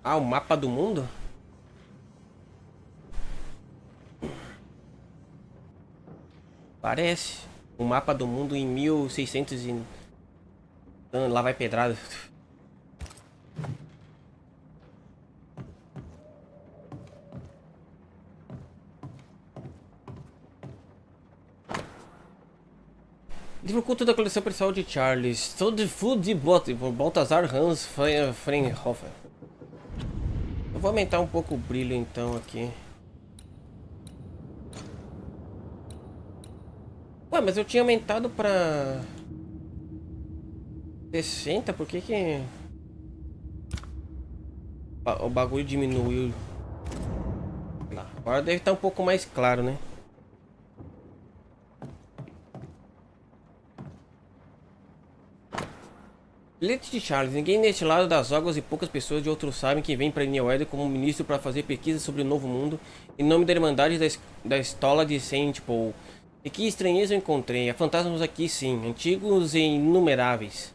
Ah, o mapa do mundo? Parece. O mapa do mundo em 1600 e... Lá vai pedrada. Livro culto da coleção pessoal de Charles. Todo Food de Balthazar Hans Freinhofer. Eu vou aumentar um pouco o brilho então aqui. Ué, mas eu tinha aumentado pra 60, por que que o bagulho diminuiu? Agora deve estar um pouco mais claro, né? Bilhete de Charles. Ninguém neste lado das águas e poucas pessoas de outros sabem que vem para New Eden como ministro para fazer pesquisas sobre o novo mundo em nome da Irmandade da Estola de Saint Paul. E que estranheza eu encontrei. Há fantasmas aqui sim, antigos e inumeráveis,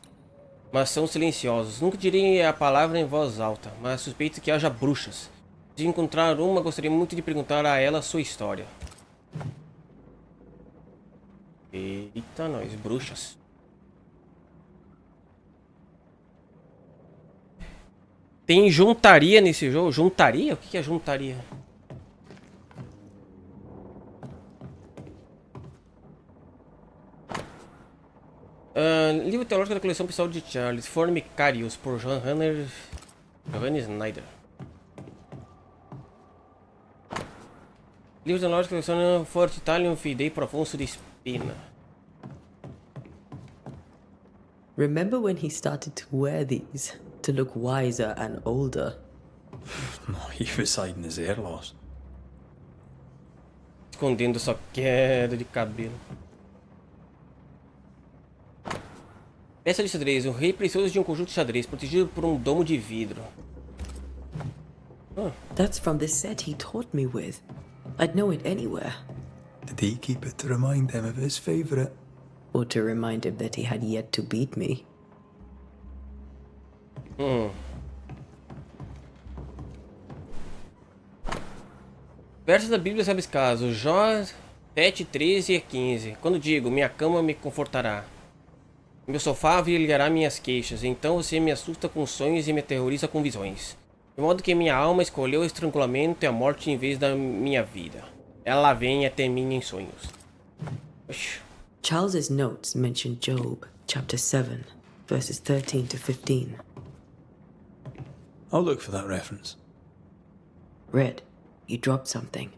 mas são silenciosos. Nunca direi a palavra em voz alta, mas suspeito que haja bruxas. Se encontrar uma, gostaria muito de perguntar a ela sua história. Eita, nós, bruxas. Tem juntaria nesse jogo? Juntaria? O que é juntaria? Livro teológico da coleção pessoal de Charles Formicarius, por Johannes Snyder. Livro teológico da coleção Fort Italian Fidei por Afonso de Espina. Remember when he started to wear these to look wiser and older? He was hiding his hair loss. Escondendo sua queda de cabelo. Peça de xadrez. Um rei precioso de um conjunto de xadrez, protegido por um domo de vidro. That's from the set he taught me with. I'd know it anywhere. Did he keep it to remind him of his favourite? Or to remind him that he had yet to beat me. Versos da Bíblia rabiscados. Jó 7, 13 e 15. Quando digo, minha cama me confortará, meu sofá abrigará minhas queixas, então você me assusta com sonhos e me aterroriza com visões. De modo que minha alma escolheu o estrangulamento e a morte em vez da minha vida. Ela vem até mim em sonhos. Oxi. Charles's notes mention Job, chapter 7, verses 13 to 15. I'll look for that reference. Red, you dropped something.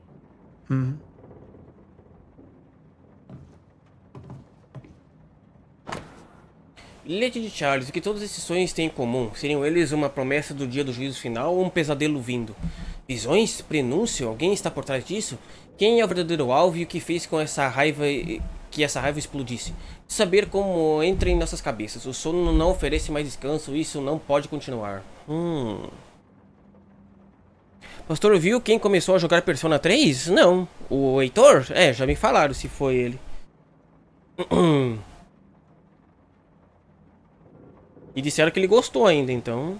Bilhete de Charles. O que todos esses sonhos têm em comum? Seriam eles uma promessa do dia do juízo final ou um pesadelo vindo? Visões? Prenúncio? Alguém está por trás disso? Quem é o verdadeiro alvo e o que fez com essa raiva que essa raiva explodisse? Saber como entra em nossas cabeças. O sono não oferece mais descanso. Isso não pode continuar. Pastor, viu quem começou a jogar Persona 3? Não. O Heitor? É, já me falaram se foi ele. E disseram que ele gostou ainda, então...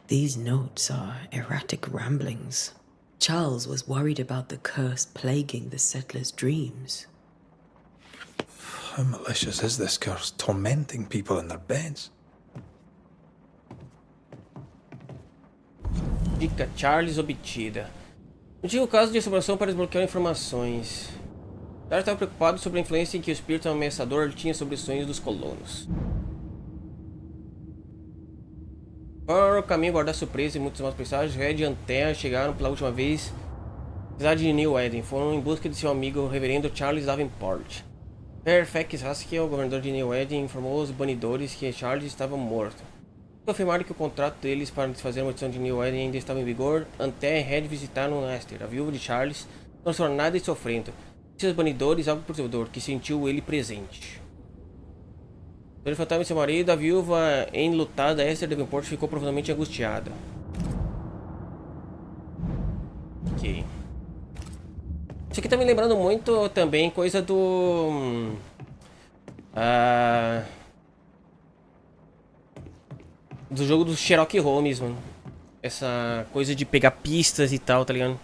These notes are erratic ramblings. Charles was worried about the curse plaguing the settlers' dreams. How malicious is this curse, tormenting people in their beds? Dica Charles obtida. Antigo caso de assombração para desbloquear informações. Charles estava preocupado sobre a influência que o espírito ameaçador tinha sobre os sonhos dos colonos. Para o caminho guardar surpresa e muitos maus presságios, Red e Antea chegaram pela última vez à cidade de New Eden. Foram em busca de seu amigo, o reverendo Charles Davenport. Fairfax Haskell, o governador de New Eden, informou os banidores que Charles estava morto. Confirmaram que o contrato deles para desfazer a maldição de New Eden ainda estava em vigor. Até Red visitaram Esther, a viúva de Charles, transtornada e sofrendo. Seus banidores, algo perturbador, que sentiu ele presente. Sobre o fantasma de seu marido, a viúva enlutada Esther Davenport ficou profundamente angustiada. Ok. Isso aqui tá me lembrando muito também coisa do... do jogo do Sherlock Holmes, mano. Essa coisa de pegar pistas e tal, tá ligado?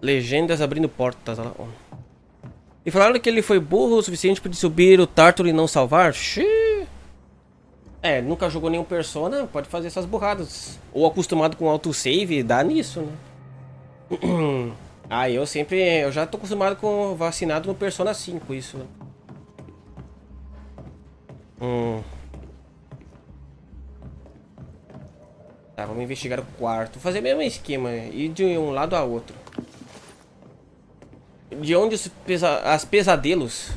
Legendas abrindo portas, olha lá. E falaram que ele foi burro o suficiente para subir o Tártaro e não salvar? Xiii. É, nunca jogou nenhum Persona, pode fazer essas burradas. Ou acostumado com autosave, dá nisso, né? Eu já tô acostumado com vacinado no Persona 5, isso. Tá, vamos investigar o quarto. Vou fazer o mesmo esquema, ir de um lado a outro. De onde as pesadelos...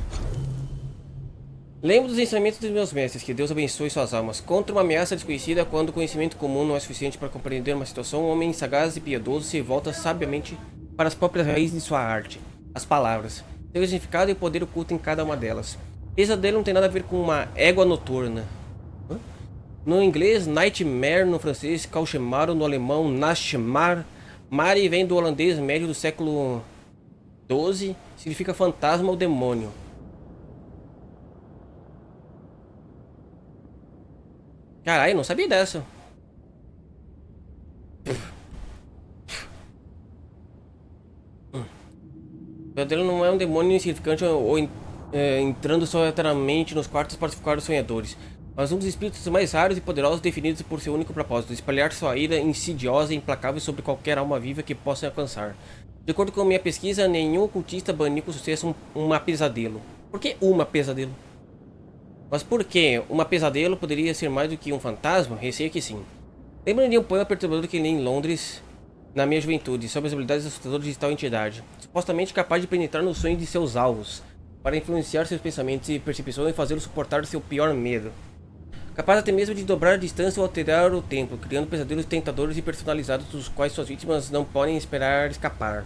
Lembro dos ensinamentos dos meus mestres, que Deus abençoe suas almas. Contra uma ameaça desconhecida, quando o conhecimento comum não é suficiente para compreender uma situação, um homem sagaz e piedoso se volta sabiamente para as próprias raízes de sua arte, as palavras, seu significado e o poder oculto em cada uma delas. Pesadelo não tem nada a ver com uma égua noturna. No inglês, nightmare, no francês, cauchemar, no alemão, Nachtmar. Mari vem do holandês médio do século XII, significa fantasma ou demônio. Caralho, não sabia dessa. O pesadelo não é um demônio insignificante ou entrando solitariamente nos quartos para sufocar os sonhadores, mas um dos espíritos mais raros e poderosos definidos por seu único propósito, espalhar sua ira insidiosa e implacável sobre qualquer alma viva que possa alcançar. De acordo com minha pesquisa, nenhum ocultista baniu com sucesso uma pesadelo. Por que uma pesadelo? Mas por que uma pesadelo poderia ser mais do que um fantasma? Receio que sim. Lembro de um poema perturbador que li em Londres na minha juventude, sobre as habilidades assustadoras de tal entidade, supostamente capaz de penetrar nos sonhos de seus alvos, para influenciar seus pensamentos e percepções e fazê-los suportar seu pior medo. Capaz até mesmo de dobrar a distância ou alterar o tempo, criando pesadelos tentadores e personalizados dos quais suas vítimas não podem esperar escapar.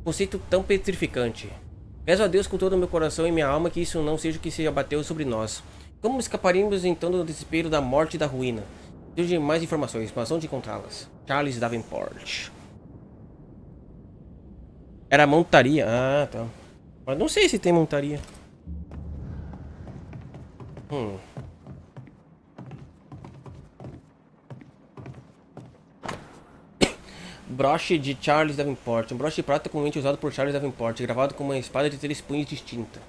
Conceito tão petrificante. Peço a Deus com todo o meu coração e minha alma que isso não seja o que se abateu sobre nós. Como escaparíamos então do desespero da morte e da ruína? Preciso de mais informações, mas onde encontrá-las? Charles Davenport. Era montaria? Ah, tá. Mas não sei se tem montaria. Broche de Charles Davenport. Um broche de prata comumente usado por Charles Davenport, gravado com uma espada de 3 punhos distinta.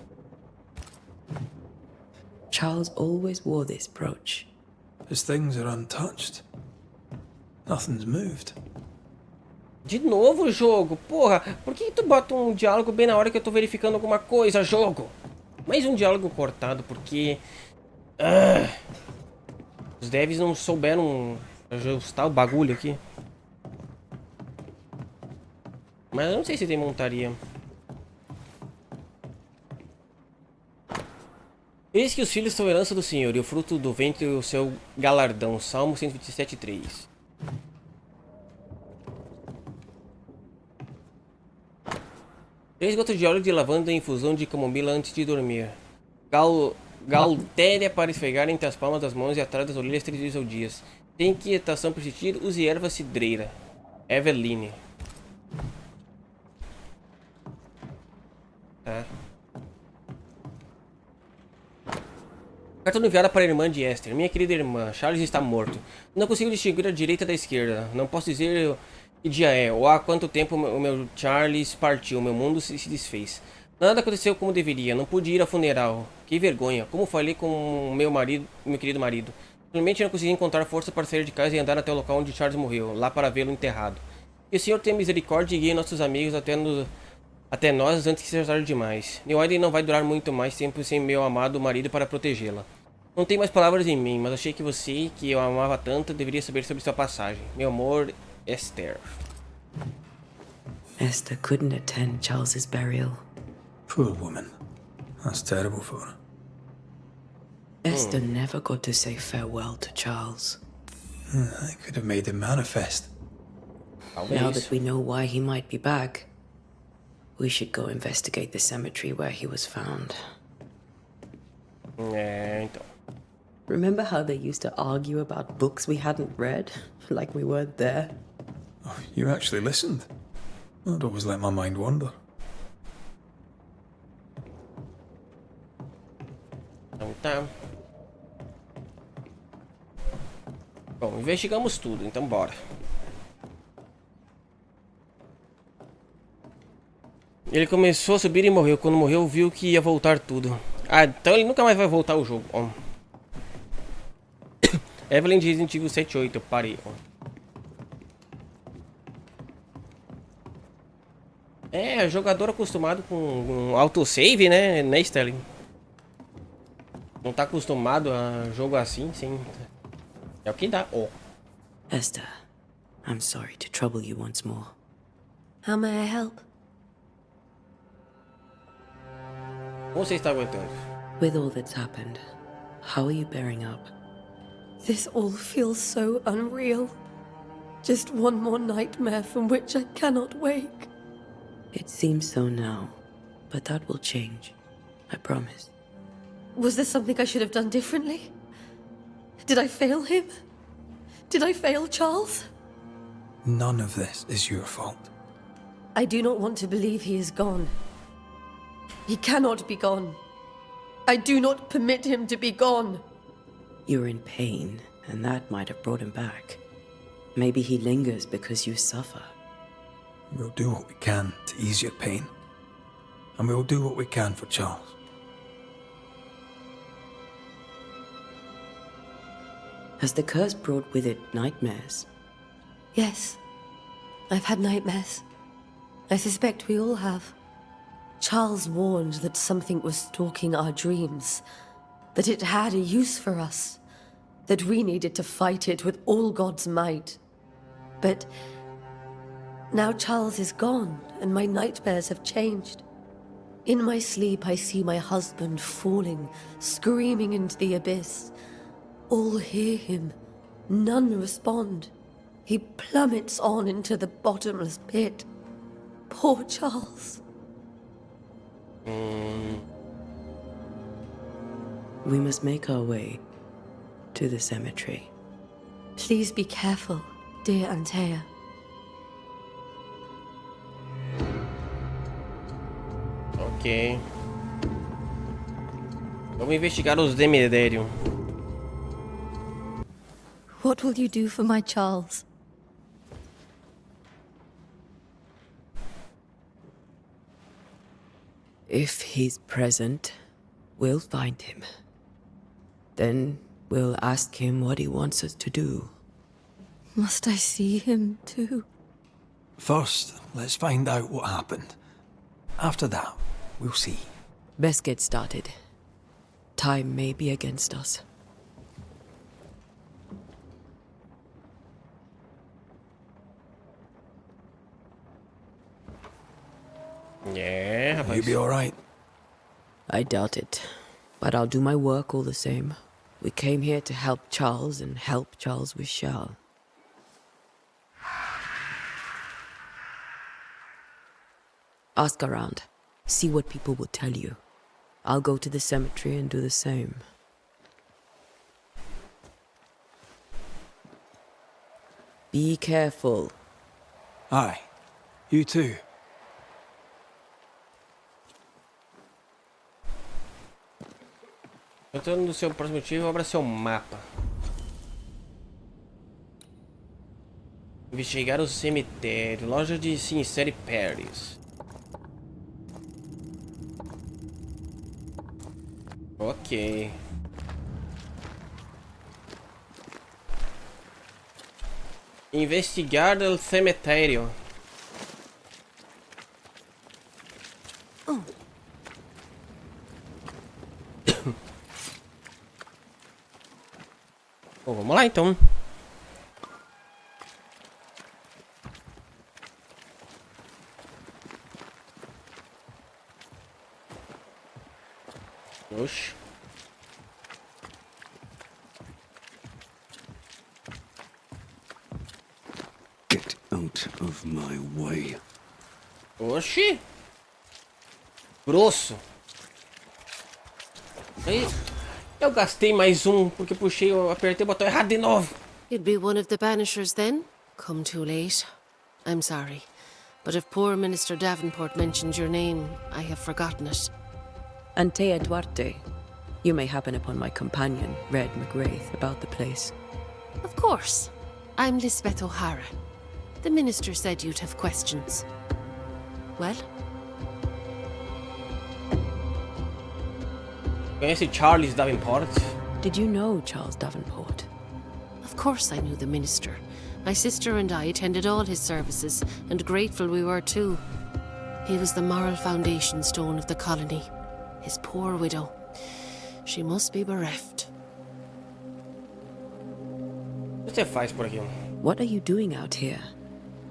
Charles always wore this brooch. His things are untouched. Nothing's moved. De novo, jogo? Porra, por que tu bota um diálogo bem na hora que eu tô verificando alguma coisa, jogo? Mais um diálogo cortado, porque... os devs não souberam ajustar o bagulho aqui. Mas eu não sei se tem montaria. Eis que os filhos são herança do Senhor, e o fruto do ventre o seu galardão. Salmo 127:3. Três gotas de óleo de lavanda em infusão de camomila antes de dormir. Galtéria para esfregar entre as palmas das mãos e atrás das orelhas 3 vezes ao dia. Tem inquietação persistir, use erva cidreira. Eveline. Tá. Carta enviada para a irmã de Esther. Minha querida irmã, Charles está morto. Não consigo distinguir a direita da esquerda. Não posso dizer que dia é, ou há quanto tempo o meu Charles partiu. Meu mundo se desfez. Nada aconteceu como deveria. Não pude ir ao funeral. Que vergonha. Como falei com meu querido marido. Simplesmente não consegui encontrar força para sair de casa e andar até o local onde Charles morreu, lá para vê-lo enterrado. Que o Senhor tenha misericórdia e guie nossos amigos até nós antes que seja tarde demais. New Eden não vai durar muito mais tempo sem meu amado marido para protegê-la. Não tenho mais palavras em mim, mas achei que você, que eu amava tanto, deveria saber sobre sua passagem. Meu amor, Esther. Esther couldn't attend Charles's burial. Poor woman. That's terrible for her. Esther never got to say farewell to Charles. I could have made him manifest. Now that we know why he might be back, we should go investigate the cemetery where he was found. É, então. Remember how they used to argue about books we hadn't read? Like we weren't there? Oh, you actually listened? I'd always let my mind wander. Então tá. Bom, investigamos tudo, então bora. Ele começou a subir e morreu. Quando morreu, viu que ia voltar tudo. Ah, então ele nunca mais vai voltar ao jogo. Ó. Evelyn de Resident Evil 7 8, eu parei. Ó. É, jogador acostumado com um autosave, né, Sterling? Não tá acostumado a jogo assim, sim. É o que dá. Oh. Esther, I'm sorry to trouble you once more. How may I help? Como você está aguentando? With all that's happened, how are you bearing up? This all feels so unreal. Just one more nightmare from which I cannot wake. It seems so now, but that will change. I promise. Was there something I should have done differently? Did I fail him? Did I fail Charles? None of this is your fault. I do not want to believe he is gone. He cannot be gone. I do not permit him to be gone. You're in pain, and that might have brought him back. Maybe he lingers because you suffer. We'll do what we can to ease your pain. And we'll do what we can for Charles. Has the curse brought with it nightmares? Yes. I've had nightmares. I suspect we all have. Charles warned that something was stalking our dreams, that it had a use for us, that we needed to fight it with all God's might. But now Charles is gone, and my nightmares have changed. In my sleep, I see my husband falling, screaming into the abyss. All hear him. None respond. He plummets on into the bottomless pit. Poor Charles. We must make our way to the cemetery. Please be careful, dear Antea. Ok. Vamos investigar os Demederium. What will you do for my Charles? If he's present, we'll find him. Then we'll ask him what he wants us to do. Must I see him too? First, let's find out what happened. After that, we'll see. Best get started. Time may be against us. Yeah, rapaz. You'll be alright. I doubt it, but I'll do my work all the same. We came here to help Charles, and help Charles we shall. Ask around. See what people will tell you. I'll go to the cemetery and do the same. Be careful. Aye. You too. Entrando no seu próximo tiro, abra seu mapa. Investigar o cemitério. Loja de Sincere Paris. Ok. Investigar o cemitério. Bom, vamos lá então. Oxi. Get out of my way. Oxi. Grosso. Aí, eu gastei mais um porque puxei, eu apertei o botão errado de novo. You'd be one of the Banishers then? Come too late. I'm sorry. But if poor Minister Davenport mentioned your name, I have forgotten it. Antea Duarte. You may happen upon my companion, Red McGrath, about the place. Of course. I'm Lisbeth O'Hara. The Minister said you'd have questions. Well? Conhece Charles Davenport? Did you know Charles Davenport? Of course I knew the Minister. My sister and I attended all his services, and grateful we were too. He was the moral foundation stone of the colony. His poor widow. She must be bereft. O que você faz por aqui? What are you doing out here?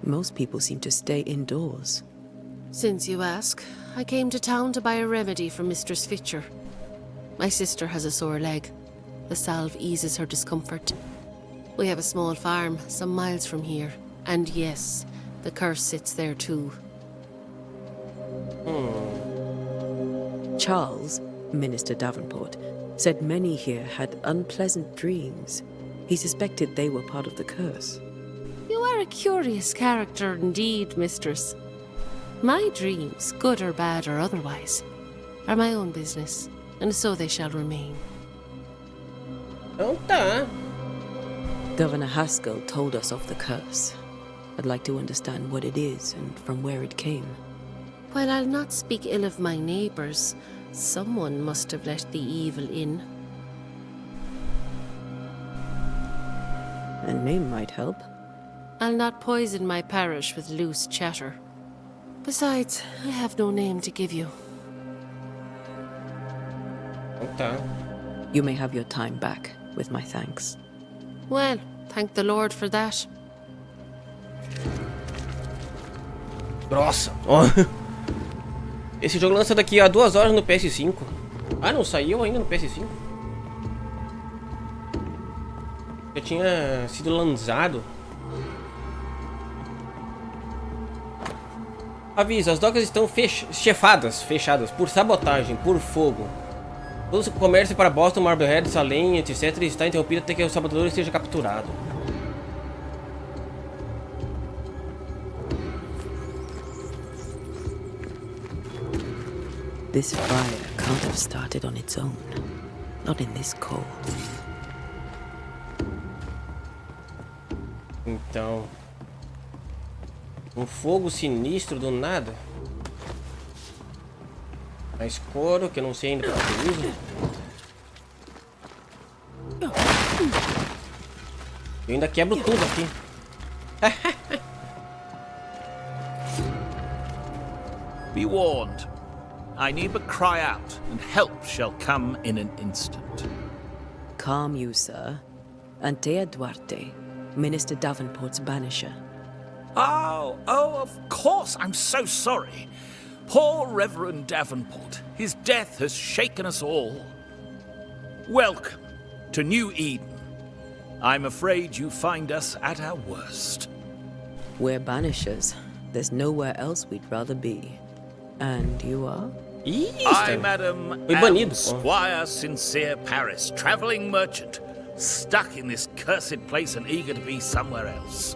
Most people seem to stay indoors. Since you ask, I came to town to buy a remedy for Mistress Fitcher. My sister has a sore leg. The salve eases her discomfort. We have a small farm, some miles from here. And yes, the curse sits there too. Charles, Minister Davenport, said many here had unpleasant dreams. He suspected they were part of the curse. You are a curious character indeed, mistress. My dreams, good or bad or otherwise, are my own business, and so they shall remain. Então tá. Governor Haskell told us of the curse. I'd like to understand what it is and from where it came. While I'll not speak ill of my neighbours, someone must have let the evil in. A name might help. I'll not poison my parish with loose chatter. Besides, I have no name to give you. Então tá. You may have your time back, with my thanks. Well, thank the Lord for that. Nossa. Ó. Esse jogo lança daqui a 2 horas no PS5. Ah, não saiu ainda no PS5? Já tinha sido lançado. Aviso, as docas estão fechadas por sabotagem, por fogo. Todo o comércio para Boston, Marblehead, Salem, etc. está interrompido até que o sabotador esteja capturado. This fire can't have started on its own. Not in this cold. Então... um fogo sinistro do nada. Mais couro, que eu não sei ainda para que usa. Eu ainda quebro tudo aqui. Be warned. I need but cry out, and help shall come in an instant. Calm you, sir. Antea Duarte, Minister Davenport's banisher. Oh, of course. I'm so sorry. Poor Reverend Davenport. His death has shaken us all. Welcome to New Eden. I'm afraid you find us at our worst. We're banishers. There's nowhere else we'd rather be. And you are? I, madam, am Squire Sincere Paris, travelling merchant, stuck in this cursed place and eager to be somewhere else.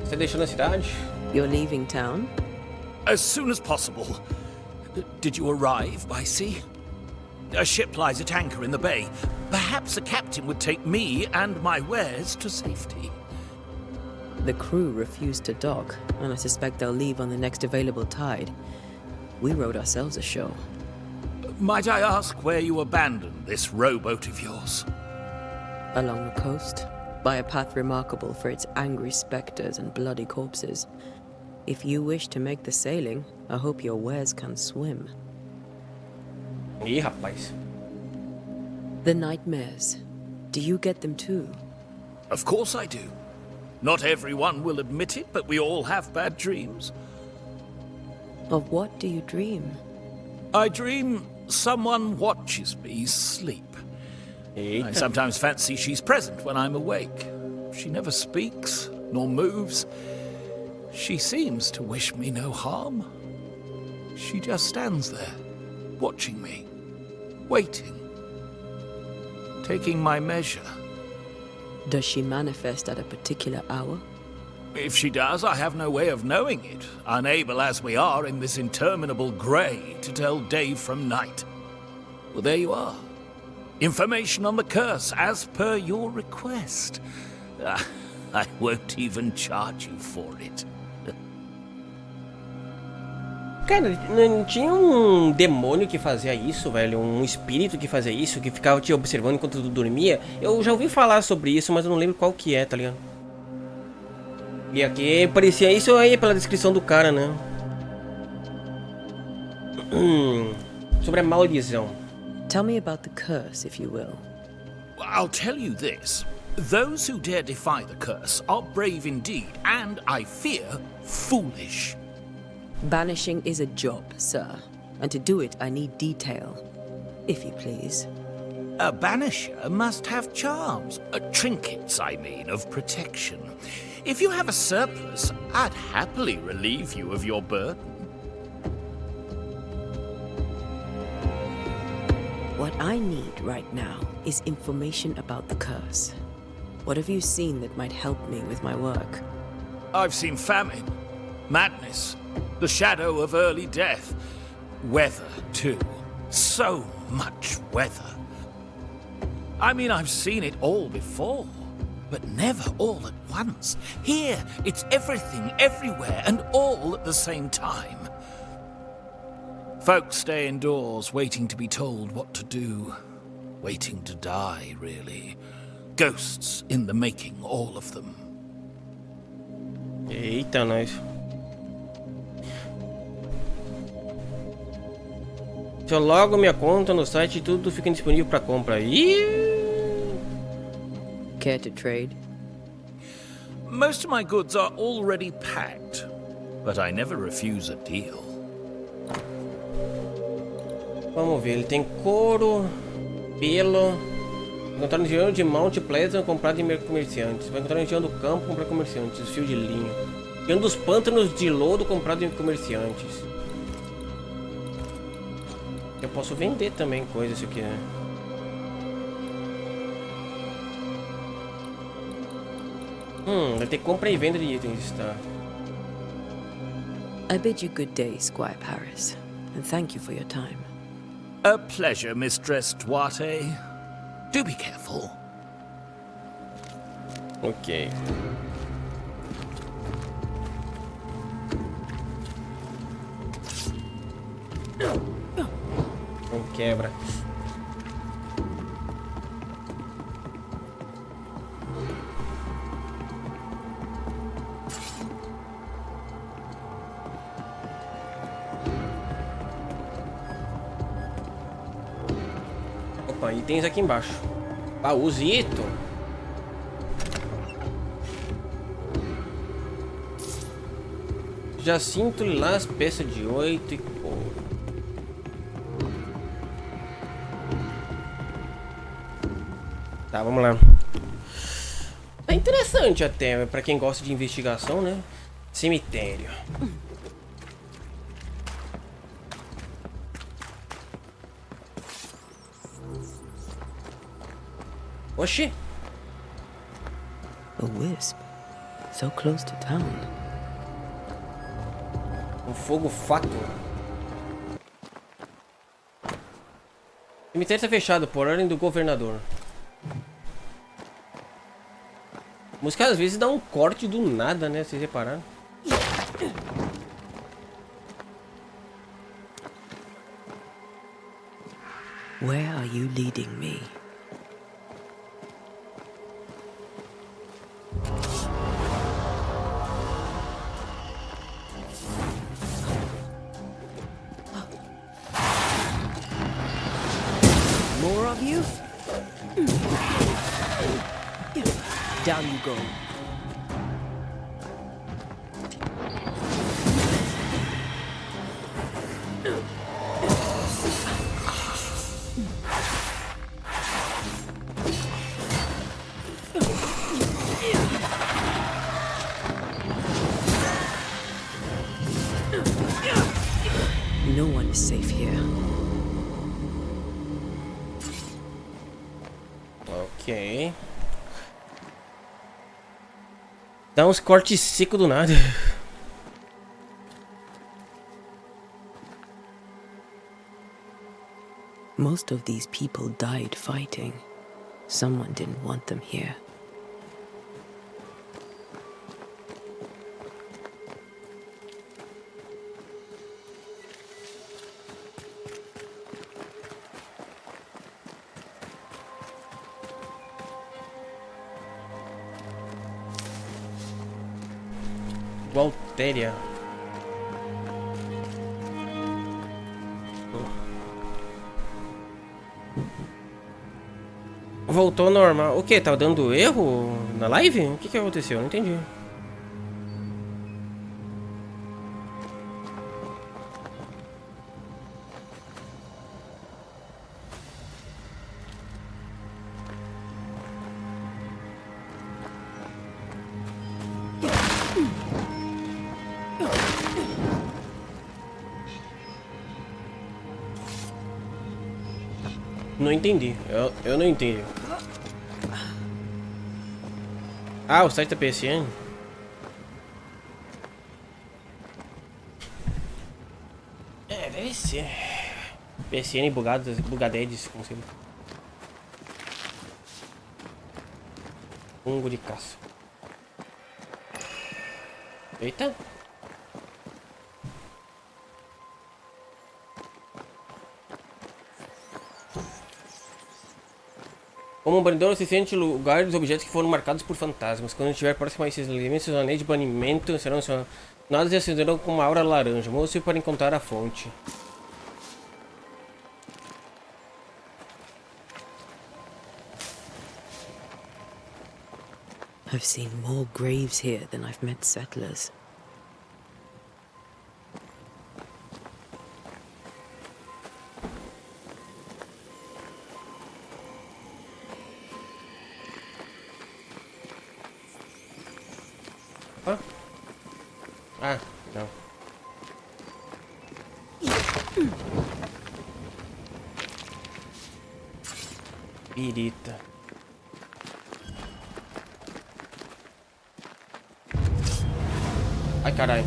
Você deixou na cidade? You're leaving town? As soon as possible. Did you arrive by sea? A ship lies at anchor in the bay. Perhaps a captain would take me and my wares to safety. The crew refused to dock, and I suspect they'll leave on the next available tide. We rowed ourselves ashore. Might I ask where you abandoned this rowboat of yours? Along the coast, by a path remarkable for its angry specters and bloody corpses. If you wish to make the sailing, I hope your wares can swim. Ih, rapaz. The nightmares. Do you get them too? Of course I do. Not everyone will admit it, but we all have bad dreams. Of what do you dream? I dream someone watches me sleep. I sometimes fancy she's present when I'm awake. She never speaks, nor moves. She seems to wish me no harm. She just stands there, watching me, waiting, taking my measure. Does she manifest at a particular hour? If she does, I have no way of knowing it, unable as we are in this interminable grey to tell day from night. Well, there you are. Information on the curse, as per your request. I won't even charge you for it. Cara, não tinha um demônio que fazia isso, velho? Um espírito que fazia isso, que ficava te observando enquanto tu dormia? Eu já ouvi falar sobre isso, mas eu não lembro qual que é, tá ligado? E aqui parecia isso aí pela descrição do cara, né? Sobre a maldição. Tell me about the curse, if you will. I'll tell you this. Those who dare defy the curse are brave indeed, and, I fear, foolish. Banishing is a job, sir. And to do it, I need detail. If you please. A banisher must have charms. Trinkets, I mean, of protection. If you have a surplus, I'd happily relieve you of your burden. What I need right now is information about the curse. What have you seen that might help me with my work? I've seen famine, madness, the shadow of early death, weather, too. So much weather. I mean, I've seen it all before, but never all at once. Here, it's everything, everywhere, and all at the same time. Folks stay indoors, waiting to be told what to do. Waiting to die, really. Ghosts in the making, all of them. Eita, nós. Se eu logo minha conta no site, tudo fica disponível para compra. Care to trade? Most of my goods are already packed, but I never refuse a deal. Vamos ver, ele tem couro, pelo. Vai encontrar no engenho de Mount Pleasant, comprado em comerciantes. Vai encontrar no engenho do campo, comprado em comerciantes. Fio de linho. Engenho dos pântanos de lodo, comprado em comerciantes. Eu posso vender também coisas se eu quiser. Vai ter compra e venda de itens, tá? I bid you good day, Squire Paris, and thank you for your time. A pleasure, Mistress Duarte. Do be careful. Ok. Não quebra. Opa, itens aqui embaixo. Baúzito. Jacinto Lilás, peça de 8 e couro. Tá, vamos lá. É interessante até, pra quem gosta de investigação, né? Cemitério. Oxi! A wisp, so close to town. Fogo fato. O cemitério está fechado por ordem do governador. A música às vezes dá um corte do nada, né? Vocês repararam? Where are you leading me? More of you? Down you go. No one is safe here. Ok. Dá uns cortes secos do nada. Most of these people died fighting. Someone didn't want them here. Waltéria. Voltou ao normal. O que? Tá dando erro na live? O que aconteceu? Não entendi. Não entendi. Eu não entendi. Ah, o site da PSN? É, deve ser. PSN bugadedes, como se... Fungo de caça. Eita. Como um banidor, se sente lugar dos objetos que foram marcados por fantasmas. Quando estiver próximo a esses elementos, seus anéis de banimento serão acionados e acenderão com uma aura laranja. Moça para encontrar a fonte. I've seen more graves here than I've met settlers. Ah, não. Pirita. Ai, caralho.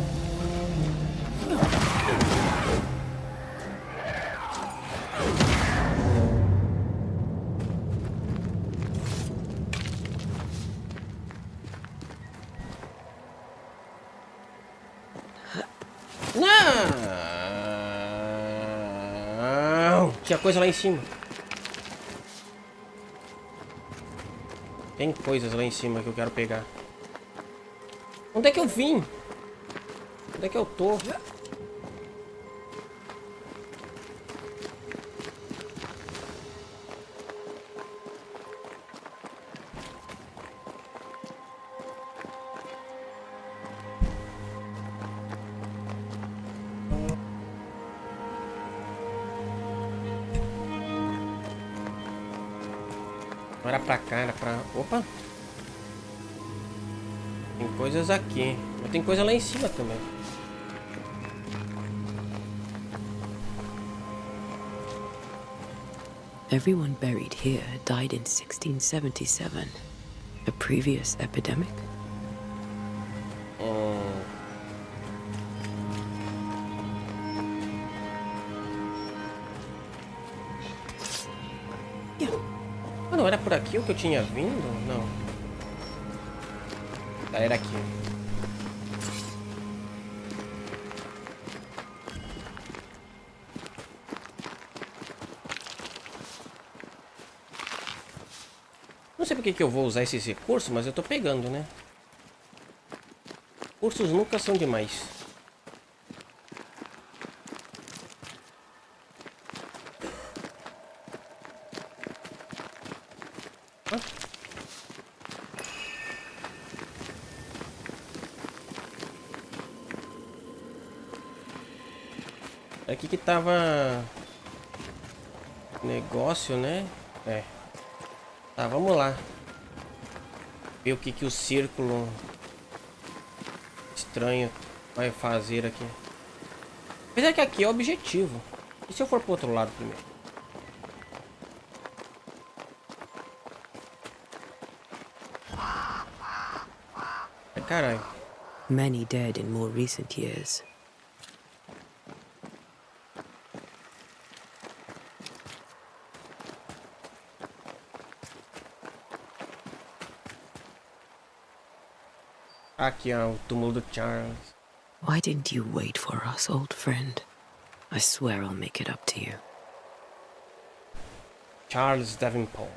Não! Tinha coisa lá em cima. Tem coisas lá em cima que eu quero pegar. Onde é que eu vim? Onde é que eu tô? Não era pra cá, era pra... Opa! Tem coisas aqui. Mas tem coisa lá em cima também. Everyone buried here died in 1677. A previous epidemic? Não era por aqui o que eu tinha vindo? Não. Tá, era aqui. Não sei porque que eu vou usar esses recursos, mas eu tô pegando, né? Recursos nunca são demais. Aqui que tava negócio, né? É. Tá, vamos lá. Ver o que que o círculo estranho vai fazer aqui. Apesar que aqui é o objetivo. E se eu for pro outro lado primeiro? Ai, caralho. Many dead in more recent years. Aqui é o túmulo do Charles. Why didn't you wait for us, old friend? I swear I'll make it up to you. Charles Davenport.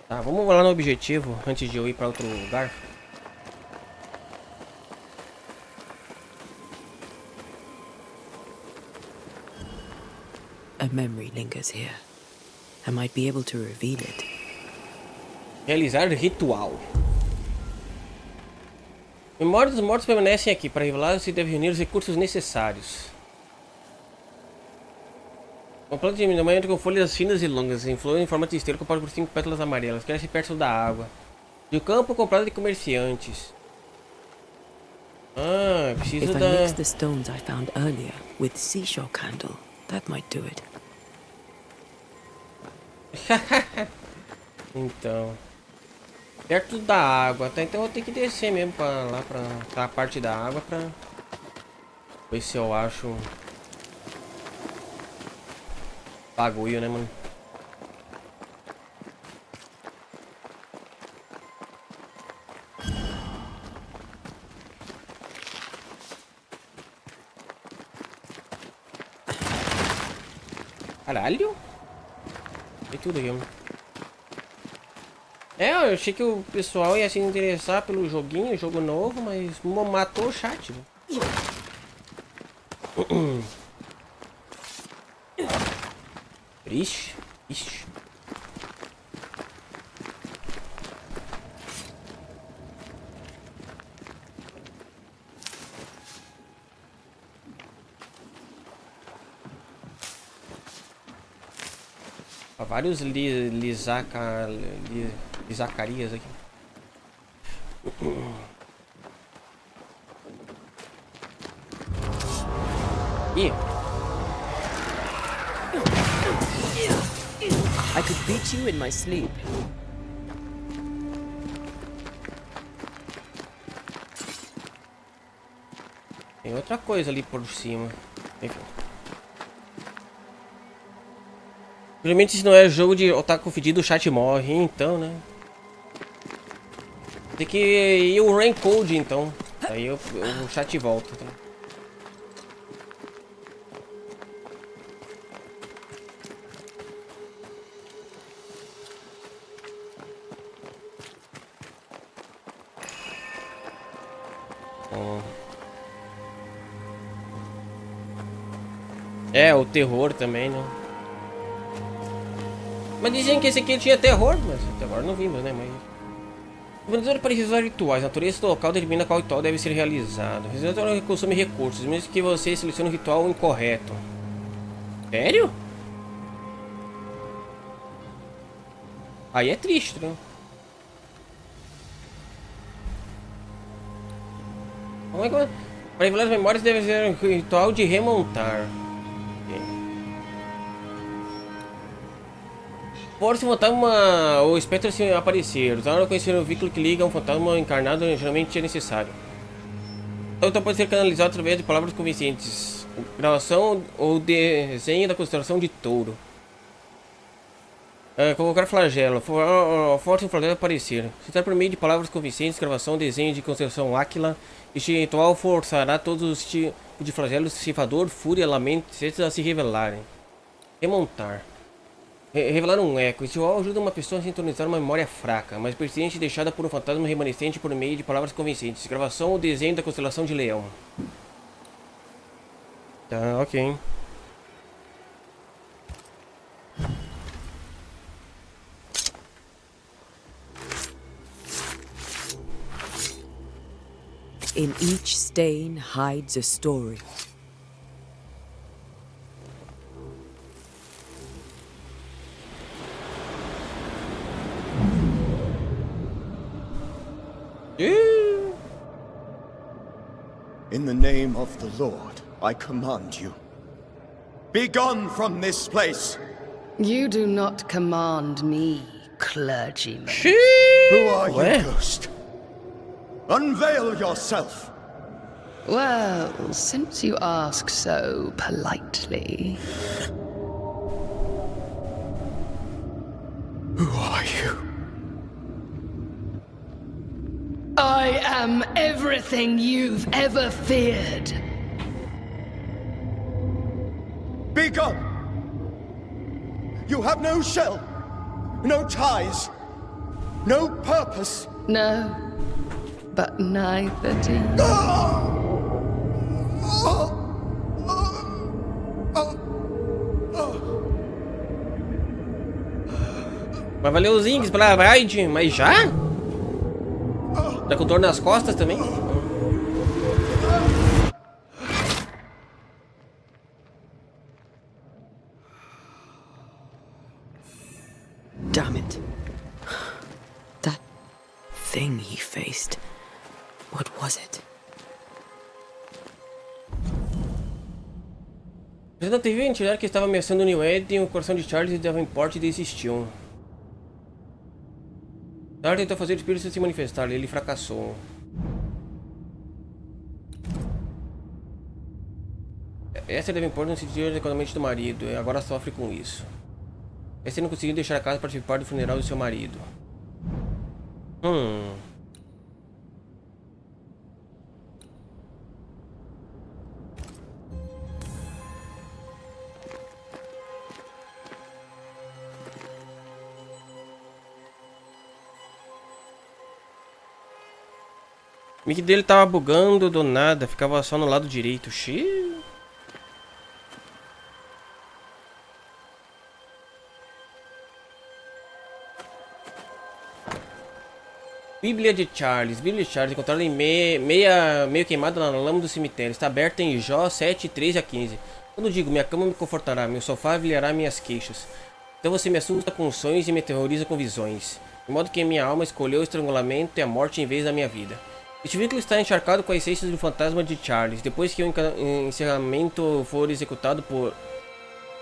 Tá, vamos lá no objetivo antes de eu ir para outro lugar. A memory lingers here. I might be able to reveal it. Realizar ritual. Memórias dos mortos permanecem aqui. Para revelar, se deve reunir os recursos necessários. Uma planta de tamanho com folhas finas e longas, em flor em forma de esteira, composta por 5 pétalas amarelas. Cresce perto da água. De um campo comprado de comerciantes. Ah, preciso If I da... mix the stones I found earlier with seashore candle, that might do it. Então, perto da água, tá? Então eu vou ter que descer mesmo pra lá, pra a parte da água, pra ver se eu acho bagulho, né, mano? Caralho! Tem tudo aqui, mano. É, eu achei que o pessoal ia se interessar pelo joguinho, jogo novo, mas matou o chat, velho. Ixi, ixi. Há vários Zacarias aqui. Ih. I could beat you in my sleep. Tem outra coisa ali por cima. Enfim. Geralmente se não é jogo de otaku fedido, o chat morre, então, né? Tem que ir o rank code, então. Aí o chat volta, tá? É, o terror também, né? Mas dizem que esse aqui tinha terror, mas até agora não vimos, né? Mas... O vendedor para realizar rituais. A natureza do local determina qual ritual deve ser realizado. O vendedor consome recursos, mesmo que você selecione o ritual incorreto. Sério? Aí é triste, né? Como é que... Para revelar as memórias deve ser um ritual de remontar. Force um fantasma ou espectro se aparecer. Usar ou conhecer o veículo que liga a um fantasma encarnado geralmente é necessário. Então pode ser canalizado através de palavras convincentes. Gravação ou desenho da constelação de touro. Colocar flagelo. Force um flagelo aparecer. Se está por meio de palavras convincentes, gravação, desenho de constelação Áquila. Este ritual forçará todos os tipos de flagelos, cifador, fúria, lamento, etc. a se revelarem. Remontar. Revelar um eco. Esse ritual ajuda uma pessoa a sintonizar uma memória fraca, mas persistente deixada por um fantasma remanescente por meio de palavras convincentes. Gravação ou desenho da constelação de leão. Tá, ok. In each stain hides a story. In the name of the Lord, I command you. Be gone from this place! You do not command me, clergyman. Who are you, ghost? Unveil yourself! Well, since you ask so politely... Who are you? I am everything you've ever feared. Be gone! You have no shell, no ties, no purpose. No, but neither do you. Mas valeu os Inks pela raid, mas já? Tá com dor nas costas também? Damn it. That thing he faced. What was it? O da TV entidade que estava ameaçando o New Eden, o coração de Charles e Davenport desistiu. Charles tentou fazer o espírito se manifestar, ele fracassou. Essa Davenport não se desviou adequadamente do marido e agora sofre com isso. Essa não conseguiu deixar a casa participar do funeral do seu marido. O mic dele tava bugando do nada, ficava só no lado direito. Xiii. Bíblia de Charles. Bíblia de Charles, encontrada em meio queimada na lama do cemitério. Está aberta em Jó 7, 13 a 15. Quando digo, minha cama me confortará, meu sofá aliviará minhas queixas. Então você me assusta com sonhos e me aterroriza com visões. De modo que minha alma escolheu o estrangulamento e a morte em vez da minha vida. Este vínculo está encharcado com as essências do fantasma de Charles. Depois que o encerramento for executado por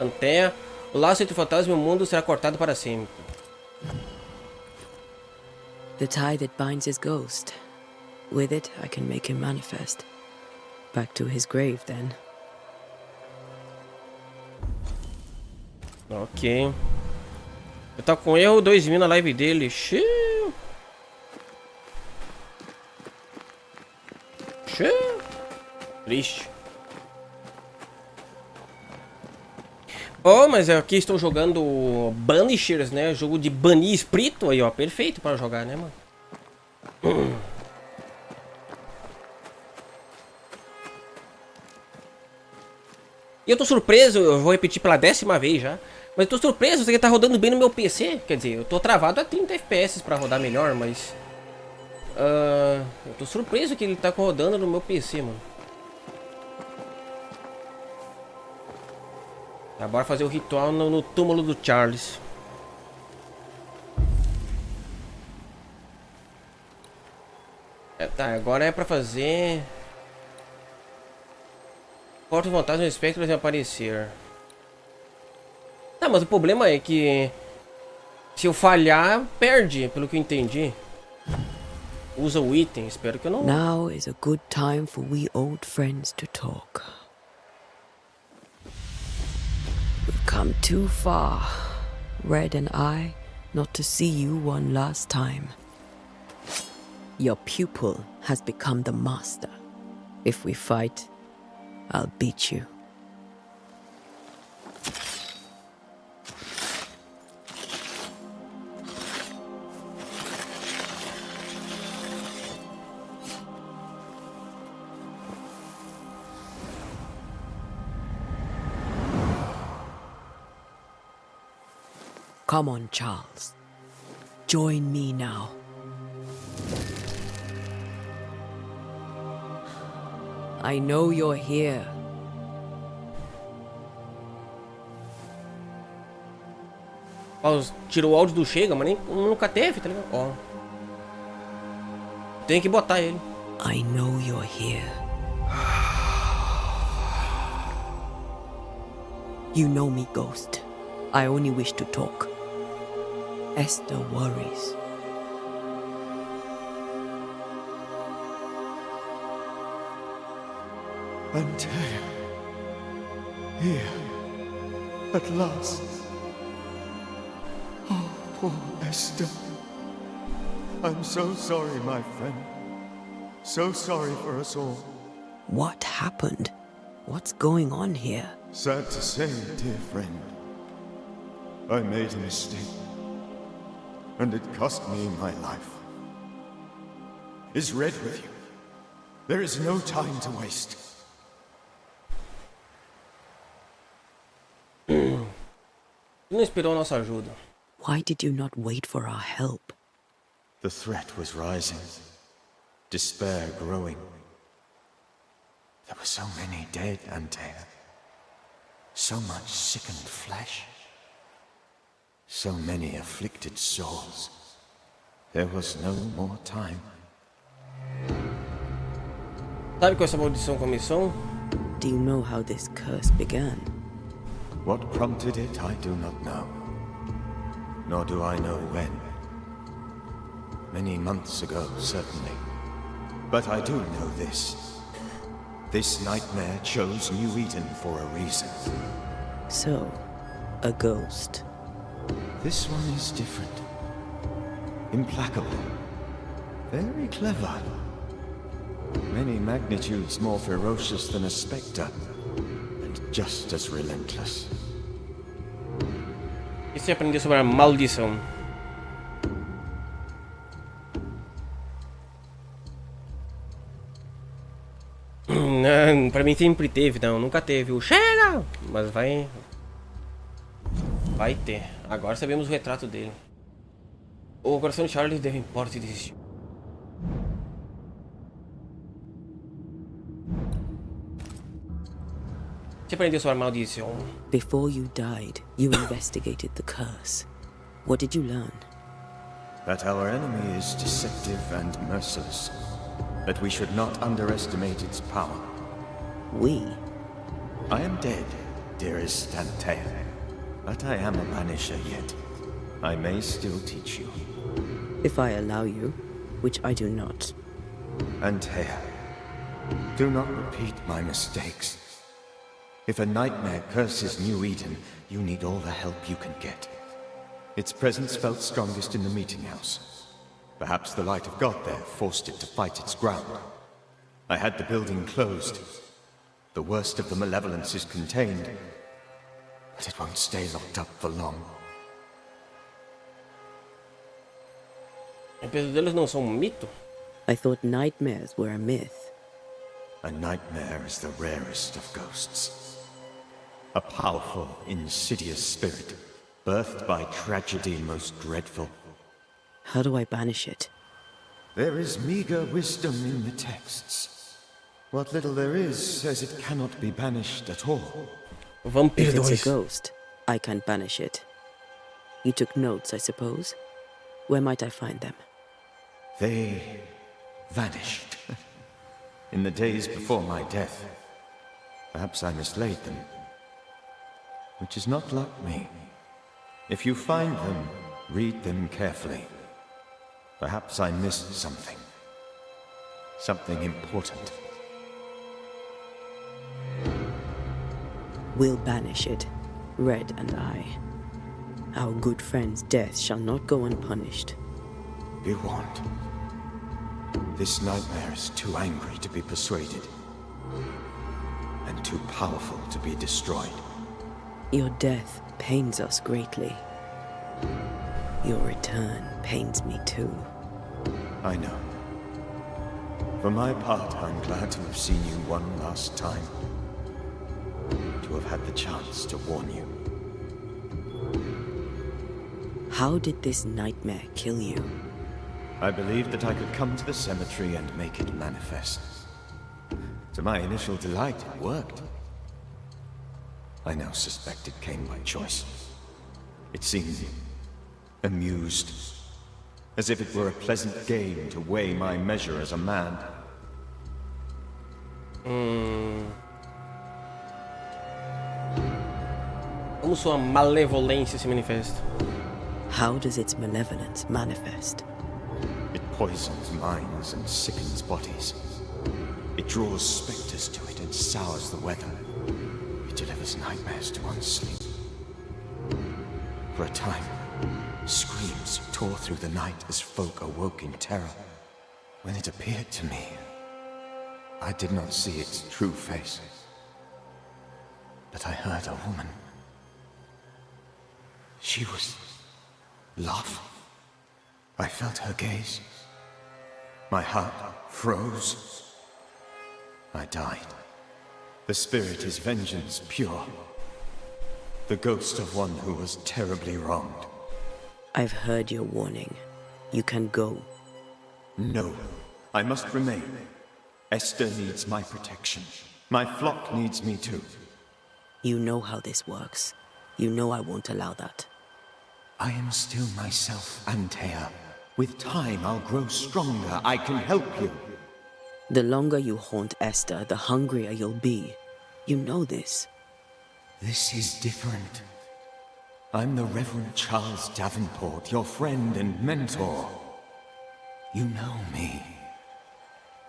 Antea, o laço entre o fantasma e o mundo será cortado para sempre. The tie that binds his ghost. With it, I can make him manifest. Back to his grave, then. Ok. Eu tava com erro 2000 na live dele. Xiii. Triste. Oh, mas aqui estou jogando Banishers, né? Jogo de banir espírito aí, ó. Perfeito para jogar, né, mano? E eu tô surpreso, eu vou repetir pela 10ª vez já. Mas eu tô surpreso, isso aqui tá rodando bem no meu PC. Quer dizer, eu tô travado a 30 FPS para rodar melhor, mas... eu tô surpreso que ele tá rodando no meu PC, mano. Tá, bora fazer o ritual no túmulo do Charles. Tá, agora é pra fazer... Corta o fantasma do espectro vai aparecer. Tá, mas o problema é que... se eu falhar, perde, pelo que eu entendi. Usa o item, espero que eu não... Now is a good time for we old friends to talk. We've come too far, Red and I, not to see you one last time. Your pupil has become the master. If we fight, I'll beat you. Come on, Charles. Join me now. I know you're here. Ó, tirou o áudio do Chega, mas nem nunca teve, tá ligado? Ó. Tem que botar ele. I know you're here. You know me, Ghost. I only wish to talk. Esther worries. Antea. Here. At last. Oh, poor Esther. I'm so sorry, my friend. So sorry for us all. What happened? What's going on here? Sad to say, dear friend. I made a mistake. And it cost me my life. Is Red with you? There is no time to waste. Não esperou nossa ajuda. Why did you not wait for our help? The threat was rising. Despair growing. There were so many dead, Antea. So much sickened flesh. So many afflicted souls. There was no more time. Sabe como essa maldição começou? Do you know how this curse began? What prompted it, I do not know. Nor do I know when. Many months ago, certainly. But I do know this. This nightmare chose New Eden for a reason. So, a ghost. This one is different. Implacable. Very clever. Many magnitudes more ferocious than a spectre. And just as relentless. E você aprendeu sobre a maldição? Não, pra mim sempre teve, não, nunca teve o chega, mas vai ter. Agora sabemos o retrato dele. O coração de Charlie deve importar e desistiu. Você aprendeu sobre a maldição? Before you died, you investigated the curse. What did you learn? That our enemy is deceptive and merciless. That we should not underestimate its power. We? I am dead, dearest Antea. But I am a banisher yet. I may still teach you. If I allow you, which I do not. Antea, do not repeat my mistakes. If a nightmare curses New Eden, you need all the help you can get. Its presence felt strongest in the meeting house. Perhaps the light of God there forced it to fight its ground. I had the building closed. The worst of the malevolence is contained, but it won't stay locked up for long. Pesadelos não são um mito? I thought nightmares were a myth. A nightmare is the rarest of ghosts. A powerful, insidious spirit, birthed by tragedy most dreadful. How do I banish it? There is meager wisdom in the texts. What little there is says it cannot be banished at all. If it's a ghost, I can't banish it. You took notes, I suppose? Where might I find them? They vanished. In the days before my death. Perhaps I mislaid them. Which is not like me. If you find them, read them carefully. Perhaps I missed something. Something important. We'll banish it, Red and I. Our good friend's death shall not go unpunished. Be warned. This nightmare is too angry to be persuaded. And too powerful to be destroyed. Your death pains us greatly. Your return pains me too. I know. For my part, I'm glad to have seen you one last time. To have had the chance to warn you. How did this nightmare kill you? I believed that I could come to the cemetery and make it manifest. To my initial delight, it worked. I now suspect it came by choice. It seemed amused, as if it were a pleasant game to weigh my measure as a man. Como sua malevolência se manifesta? How does its malevolence manifest? It poisons minds and sickens bodies. It draws specters to it and sours the weather. It delivers nightmares to one's sleep. For a time, screams tore through the night as folk awoke in terror. When it appeared to me, I did not see its true face. But I heard a woman. She was laughing. I felt her gaze. My heart froze. I died. The spirit is vengeance pure. The ghost of one who was terribly wronged. I've heard your warning. You can go. No, I must remain. Esther needs my protection. My flock needs me too. You know how this works. You know I won't allow that. I am still myself, Antea. With time, I'll grow stronger. I can help you. The longer you haunt Esther, the hungrier you'll be. You know this. This is different. I'm the Reverend Charles Davenport, your friend and mentor. You know me.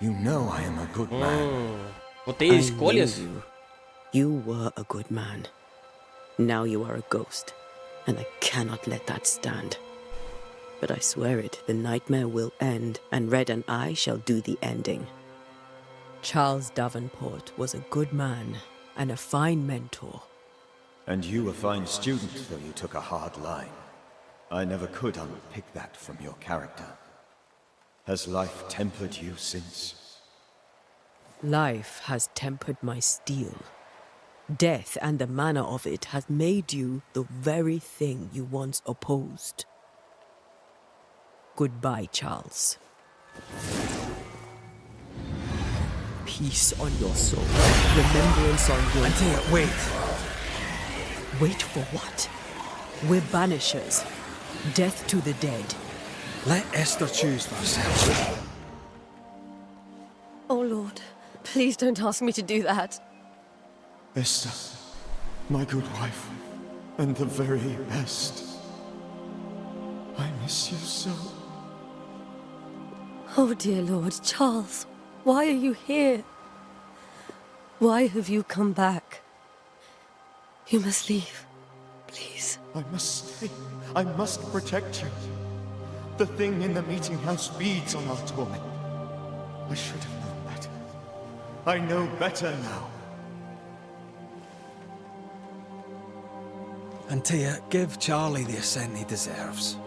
You know I am a good man. Botei escolhas? You were a good man. Now you are a ghost, and I cannot let that stand. But I swear it, the nightmare will end, and Red and I shall do the ending. Charles Davenport was a good man and a fine mentor. And you a fine student, though you took a hard line. I never could unpick that from your character. Has life tempered you since? Life has tempered my steel. Death and the manner of it has made you the very thing you once opposed. Goodbye, Charles. Peace on your soul. Remembrance on your... Antea, wait. Wait for what? We're banishers. Death to the dead. Let Esther choose for herself. Oh, Lord. Please don't ask me to do that. Esther, my good wife, and the very best. I miss you so. Oh, dear Lord, Charles, why are you here? Why have you come back? You must leave, please. I must stay. I must protect you. The thing in the meeting house feeds on our torment. I should have known better. I know better now. Antea, give Charlie the ascent he deserves.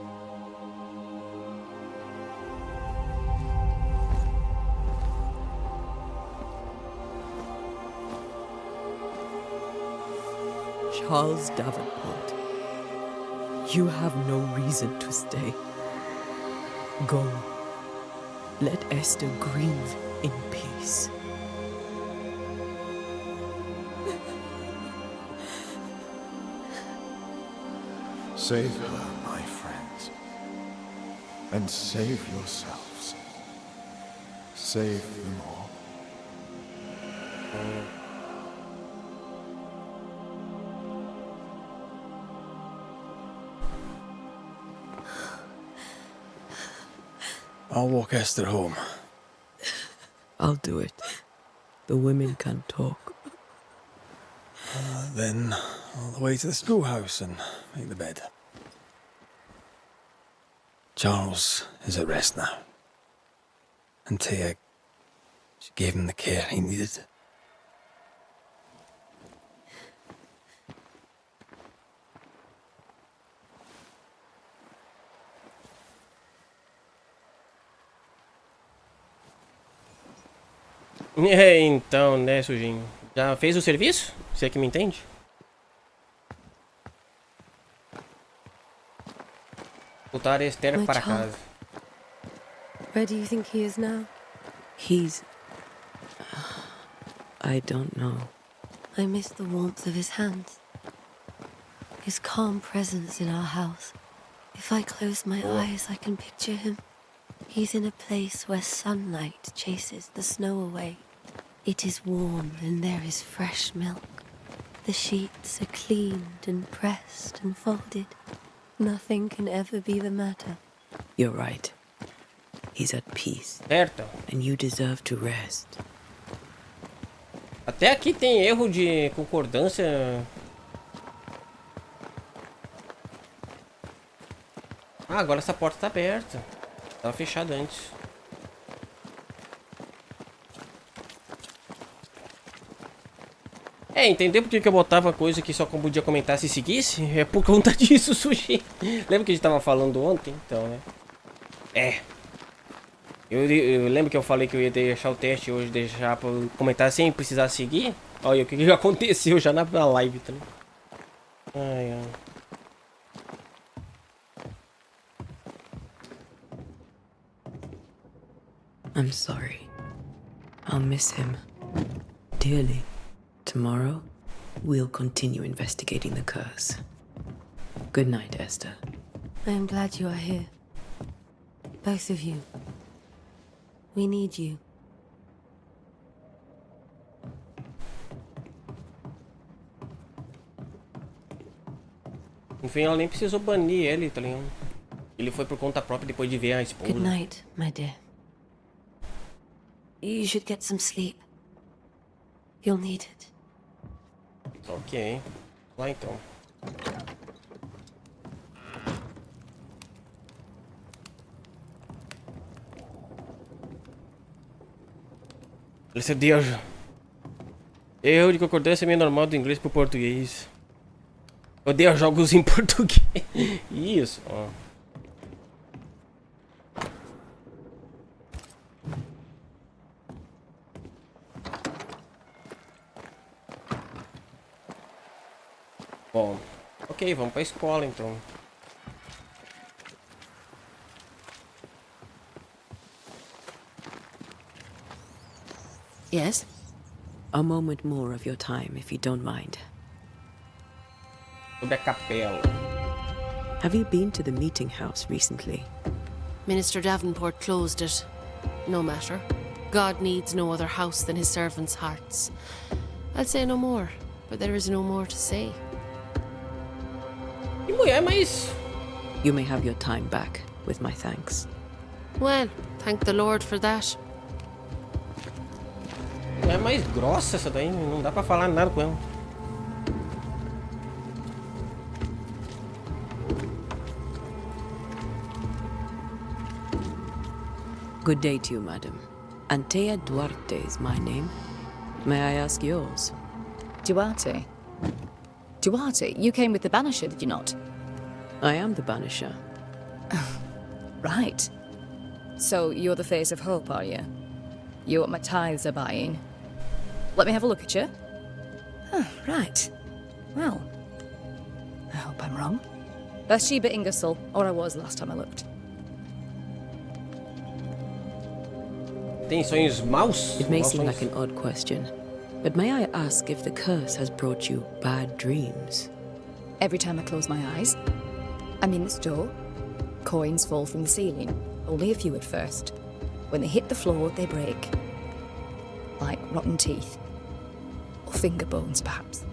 Charles Davenport, you have no reason to stay. Go. Let Esther grieve in peace. Save her, my friends. And save yourselves. Save them all. I'll walk Esther home. I'll do it. The women can talk. Then all the way to the schoolhouse and make the bed. Charles is at rest now. Antea, she gave him the care he needed. É, então, né, sujinho? Já fez o serviço? Você que me entende? Voltar Esther para casa. Where do you think he is now? He's... I don't know. I miss the warmth of his hands. His calm presence in our house. If I close my eyes, I can picture him. He's in a place where sunlight chases the snow away. It is warm and there is fresh milk. The sheets are cleaned and pressed and folded. Nothing can ever be the matter. You're right. He's at peace. Certo. And you deserve to rest. Até aqui tem erro de concordância. Ah, agora essa porta tá aberta. Tava fechada antes. Entendeu por que eu botava coisa que só podia comentar se seguisse? É por conta disso, Sushi. Lembra que a gente tava falando ontem? Então, né? Eu lembro que eu falei que eu ia deixar o teste hoje, deixar pra comentar sem precisar seguir. Olha o que aconteceu já na live também. Ai. I'm sorry. I'll miss him dearly. Tomorrow, we'll continue investigating the curse. Good night, Esther. I am glad you are here. Both of you. We need you. Enfim, ela nem precisou banir ele, tá ligado? Ele foi por conta própria depois de ver a esposa. Good night, my dear. You should get some sleep. You'll need it. Ok. Lá então. Desejo. Erro de concordância meio normal do inglês pro português. Odeio jogos em português. Isso, ó. Bom, ok, vamos pra escola então. Yes? A moment more of your time, if you don't mind. Sobre a capela. Have you been to the meeting house recently? Minister Davenport closed it. No matter. God needs no other house than his servants' hearts. I'll say no more, but there is no more to say. E mulher, mas... You may have your time back, with my thanks. Well, thank the Lord for that. É mais grossa essa daí, não dá pra falar nada com ela. Good day to you, madam. Antea Duarte is my name. May I ask yours? Duarte? Duarte, you came with the Banisher, did you not? I am the Banisher. Right. So you're the face of hope, are you? You're what my tithes are buying. Let me have a look at you. Oh, right. Well, I hope I'm wrong. Bathsheba Ingersoll, or I was last time I looked. Tem sonhos maus? It may Maus seem sonhos? like an odd question, but may I ask if the curse has brought you bad dreams? Every time I close my eyes, I'm in the store. Coins fall from the ceiling. Only a few at first. When they hit the floor, they break. Like rotten teeth. Or finger bones, perhaps.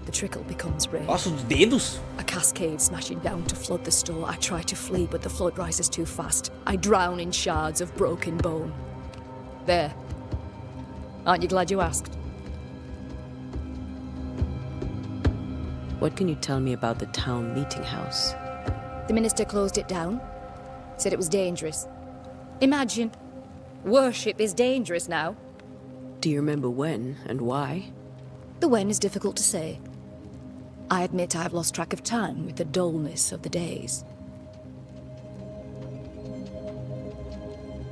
The trickle becomes rain. Nossa, os dedos? A cascade smashing down to flood the store. I try to flee, but the flood rises too fast. I drown in shards of broken bone. There. Aren't you glad you asked? What can you tell me about the town meeting house? The minister closed it down. Said it was dangerous. Imagine. Worship is dangerous now. Do you remember when and why? The when is difficult to say. I admit I've lost track of time with the dullness of the days.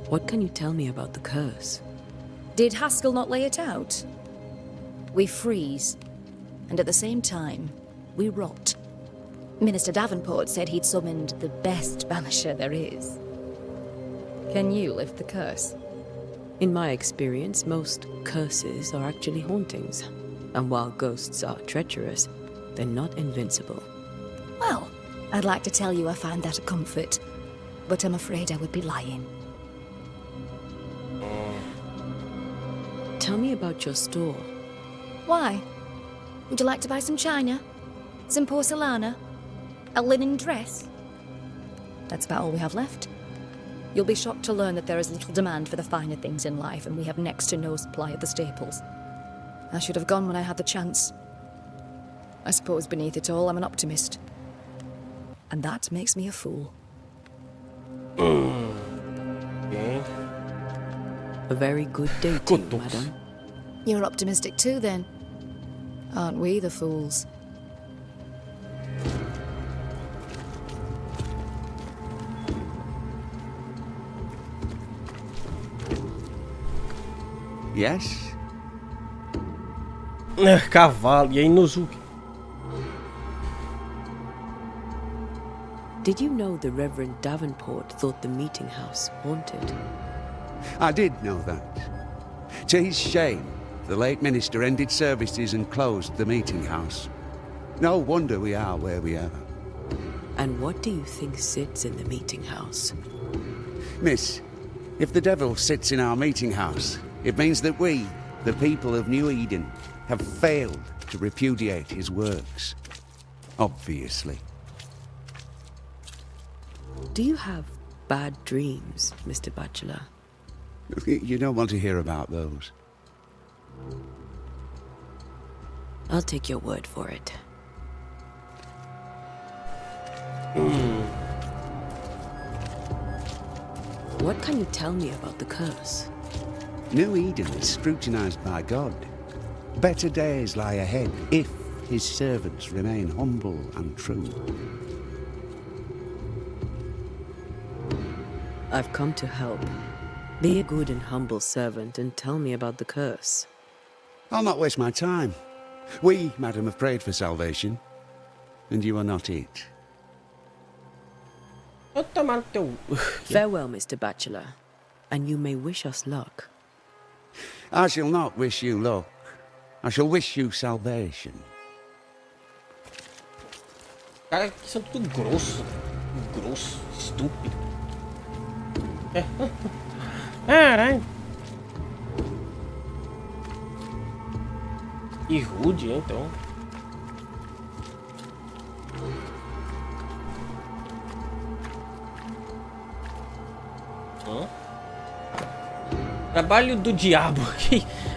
What can you tell me about the curse? Did Haskell not lay it out? We freeze, and at the same time, we rot. Minister Davenport said he'd summoned the best banisher there is. Can you lift the curse? In my experience, most curses are actually hauntings. And while ghosts are treacherous, they're not invincible. Well, I'd like to tell you I find that a comfort, but I'm afraid I would be lying. Tell me about your store. Why? Would you like to buy some china? Some porcelana? A linen dress? That's about all we have left. You'll be shocked to learn that there is little demand for the finer things in life, and we have next to no supply of the staples. I should have gone when I had the chance. I suppose beneath it all, I'm an optimist. And that makes me a fool. Okay. A very good day to you, madam. You're optimistic too, then. Aren't we the fools? Yes? Cavalo, e aí Nozuki? Did you know the Reverend Davenport thought the meeting house haunted? I did know that. To his shame, the late minister ended services and closed the meeting house. No wonder we are where we are. And what do you think sits in the meeting house? Miss, if the devil sits in our meeting house, it means that we, the people of New Eden, have failed to repudiate his works. Obviously. Do you have bad dreams, Mr. Bachelor? You don't want to hear about those. I'll take your word for it. What can you tell me about the curse? New Eden is scrutinized by God. Better days lie ahead if his servants remain humble and true. I've come to help. Be a good and humble servant and tell me about the curse. I'll not waste my time. We, madam, have prayed for salvation, and you are not it. Farewell, Mr. Bachelor, and you may wish us luck. I shall not wish you luck. I shall wish you salvation. Cara, que são tudo grosso. Grosso, estúpido. Caralho. Que rude, hein, então. Trabalho do diabo.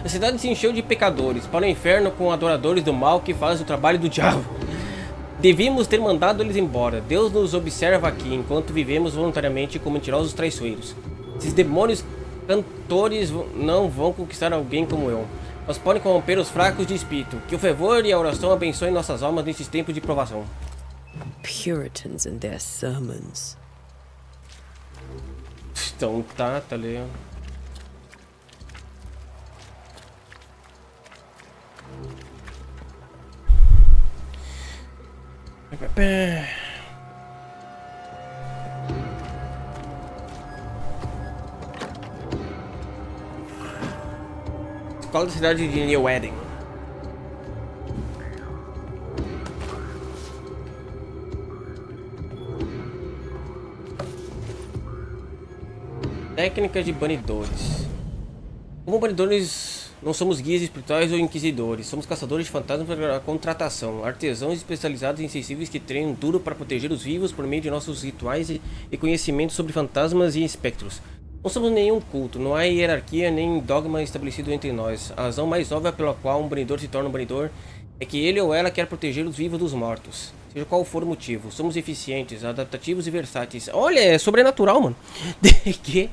A cidade se encheu de pecadores. Para o inferno com adoradores do mal que fazem o trabalho do diabo. Devíamos ter mandado eles embora. Deus nos observa aqui, enquanto vivemos voluntariamente como mentirosos traiçoeiros. Esses demônios cantores não vão conquistar alguém como eu. Mas podem corromper os fracos de espírito. Que o fervor e a oração abençoem nossas almas nesses tempos de provação. Puritans and their sermons. Então tá ligado. Escola da cidade de New Eden. Técnicas de banidores. Como banidores, não somos guias espirituais ou inquisidores. Somos caçadores de fantasmas para contratação. Artesãos especializados em sensíveis que treinam duro para proteger os vivos por meio de nossos rituais e conhecimentos sobre fantasmas e espectros. Não somos nenhum culto, não há hierarquia nem dogma estabelecido entre nós. A razão mais óbvia pela qual um banidor se torna um banidor é que ele ou ela quer proteger os vivos dos mortos. Seja qual for o motivo. Somos eficientes, adaptativos e versáteis. Olha, é sobrenatural, mano. De que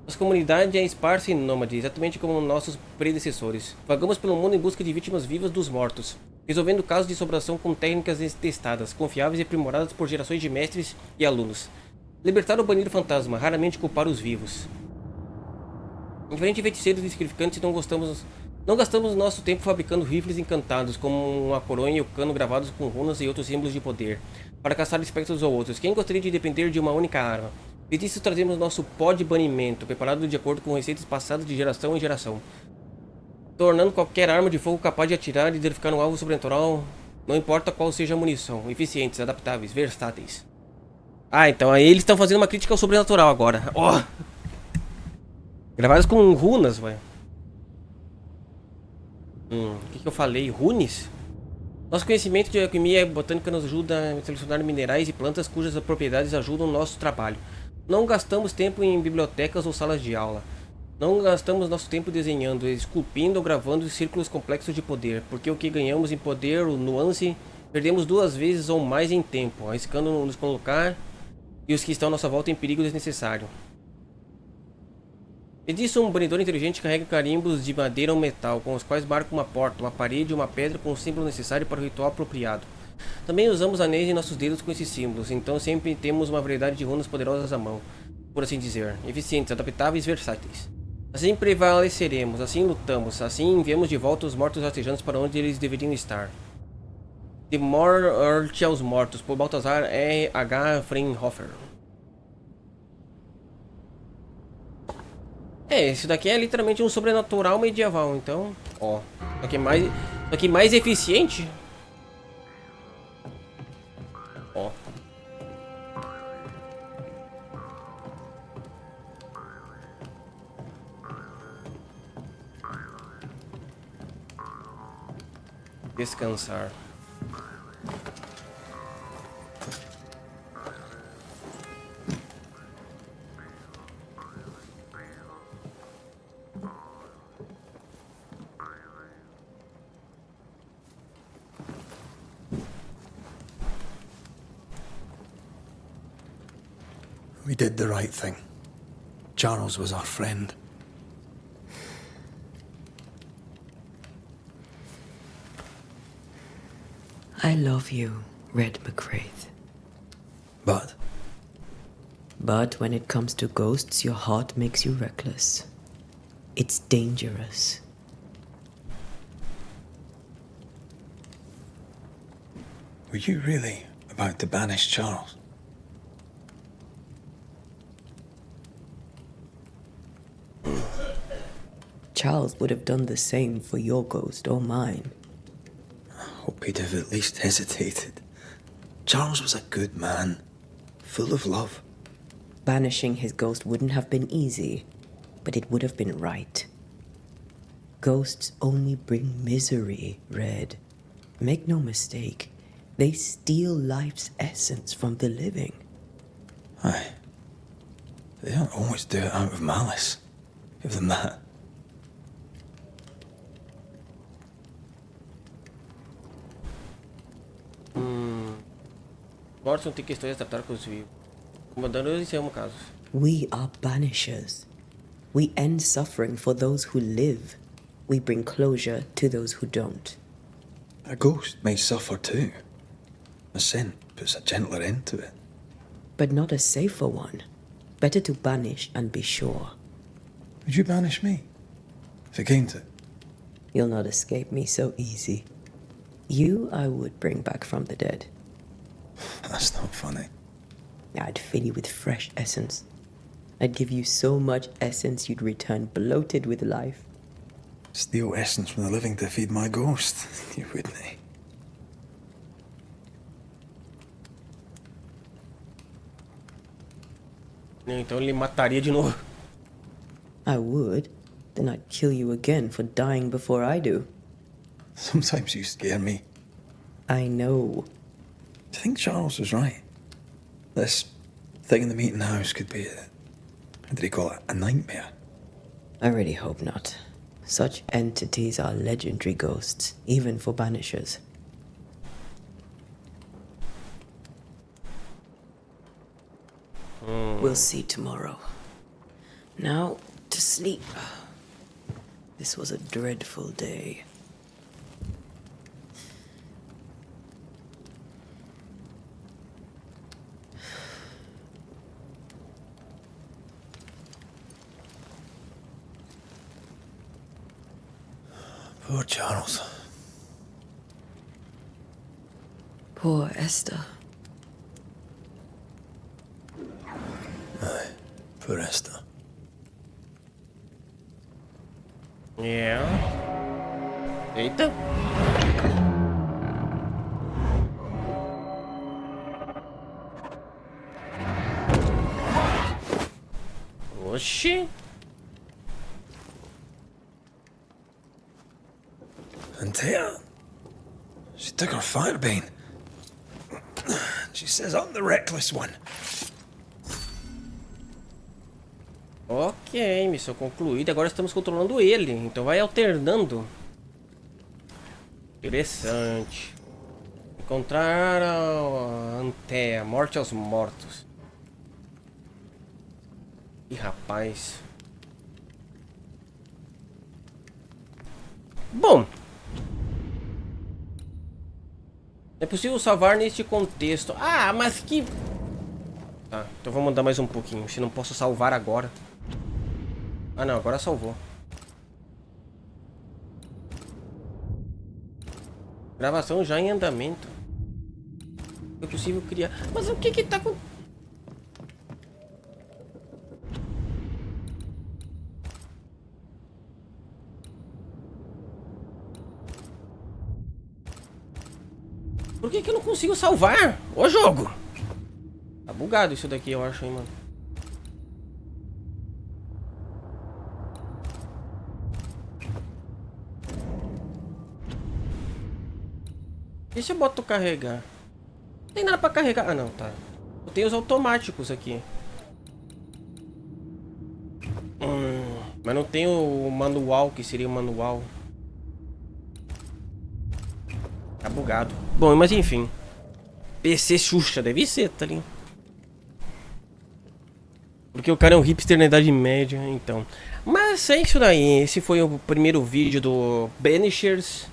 nossa comunidade é esparsa e nômade, exatamente como nossos predecessores. Vagamos pelo mundo em busca de vítimas vivas dos mortos, resolvendo casos de assombração com técnicas testadas, confiáveis e aprimoradas por gerações de mestres e alunos. Libertar o banido fantasma, raramente culpar os vivos. Diferente de feiticeiros e sacrificantes, não gastamos nosso tempo fabricando rifles encantados, como uma coronha e o cano gravados com runas e outros símbolos de poder, para caçar espectros ou outros. Quem gostaria de depender de uma única arma? E disso trazemos nosso pó de banimento, preparado de acordo com receitas passadas de geração em geração, tornando qualquer arma de fogo capaz de atirar e danificar um alvo sobrenatural, não importa qual seja a munição, eficientes, adaptáveis, versáteis. Ah, então aí eles estão fazendo uma crítica ao sobrenatural agora. Ó! Gravadas com runas, velho. O que eu falei? Runes? Nosso conhecimento de alquimia e botânica nos ajuda a selecionar minerais e plantas cujas propriedades ajudam o nosso trabalho. Não gastamos tempo em bibliotecas ou salas de aula. Não gastamos nosso tempo desenhando, esculpindo ou gravando círculos complexos de poder, porque o que ganhamos em poder, o nuance, perdemos 2 vezes ou mais em tempo, arriscando nos colocar e os que estão à nossa volta em perigo desnecessário. E disso, um banidor inteligente carrega carimbos de madeira ou metal, com os quais marca uma porta, uma parede ou uma pedra com o símbolo necessário para o ritual apropriado. Também usamos anéis em nossos dedos com esses símbolos, então sempre temos uma variedade de runas poderosas à mão, por assim dizer, eficientes, adaptáveis e versáteis. Assim prevaleceremos, assim lutamos, assim enviamos de volta os mortos rastejantes para onde eles deveriam estar. De morte aos mortos, por Baltazar R. H. Freinhofer. Esse daqui é literalmente um sobrenatural medieval, então, ó, só que mais eficiente. Ó. Descansar. We did the right thing. Charles was our friend. I love you, Red McWraith. But when it comes to ghosts, your heart makes you reckless. It's dangerous. were you really about to banish Charles? Charles would have done the same for your ghost or mine. I hope he'd have at least hesitated. Charles was a good man, full of love. Banishing his ghost wouldn't have been easy, but it would have been right. Ghosts only bring misery, Red. Make no mistake, they steal life's essence from the living. Aye. They don't always do it out of malice. Give them that. Mortos não tem questões a tratar com os vivos. Comandando, iniciamos casos. We are banishers. We end suffering for those who live. We bring closure to those who don't. A ghost may suffer too. A sin puts a gentler end to it. But not a safer one. Better to banish and be sure. Would you banish me? If it came to it? You'll not escape me so easy. You I would bring back from the dead. That's not funny. I'd fill you with fresh essence. I'd give you so much essence you'd return bloated with life. Steal essence from the living to feed my ghost. You wouldn't. Então ele mataria de novo. I would. Then I'd kill you again for dying before I do. Sometimes you scare me. I know. Do you think Charles was right? This thing in the meeting house could be how did he call it? A nightmare? I really hope not. Such entities are legendary ghosts, even for banishers. We'll see tomorrow. Now, to sleep. This was a dreadful day. Poor Charles. Poor Esther. Aye, poor Esther. Yeah. Eita. Oxi. And Tia, she took her fire bane. She says I'm the reckless one. Ok, missão concluída. Agora estamos controlando ele. Então vai alternando. Interessante. Encontrar a Antea, morte aos mortos. Ih, rapaz. Bom. É possível salvar neste contexto. Ah, mas que... Tá, então vamos andar mais um pouquinho. Se não posso salvar agora. Ah não, agora salvou. Gravação já em andamento. É possível criar... Mas o que que tá com... Por que que eu não consigo salvar? Ô jogo! Tá bugado isso daqui, eu acho, hein, mano. E se eu boto carregar? Não tem nada pra carregar. Ah, não, tá. Eu tenho os automáticos aqui. Mas não tem o manual, que seria o manual. Tá bugado. Bom, mas enfim. PC Xuxa, deve ser, tá ligado? Porque o cara é um hipster na Idade Média, então. Mas é isso daí. Esse foi o primeiro vídeo do Banishers.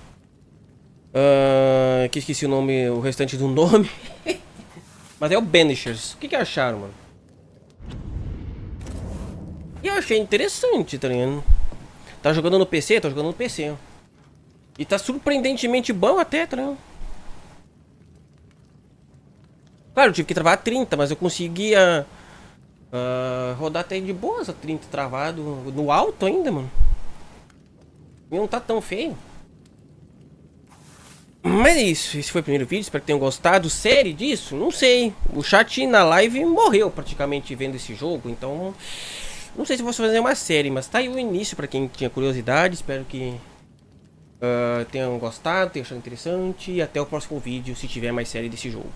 Que esqueci o nome, o restante do nome. Mas é o Banishers. O que acharam, mano? E eu achei interessante, tá ligado? Tá jogando no PC? Tá jogando no PC. E tá surpreendentemente bom até, tá ligado? Claro, eu tive que travar a 30, mas eu conseguia rodar até de boas a 30 travado no alto ainda, mano. E não tá tão feio. Mas é isso, esse foi o primeiro vídeo, espero que tenham gostado. Série disso? Não sei. O chat na live morreu praticamente vendo esse jogo, então... Não sei se vou fazer uma série, mas tá aí o início pra quem tinha curiosidade. Espero que tenham gostado, tenham achado interessante. E até o próximo vídeo, se tiver mais série desse jogo.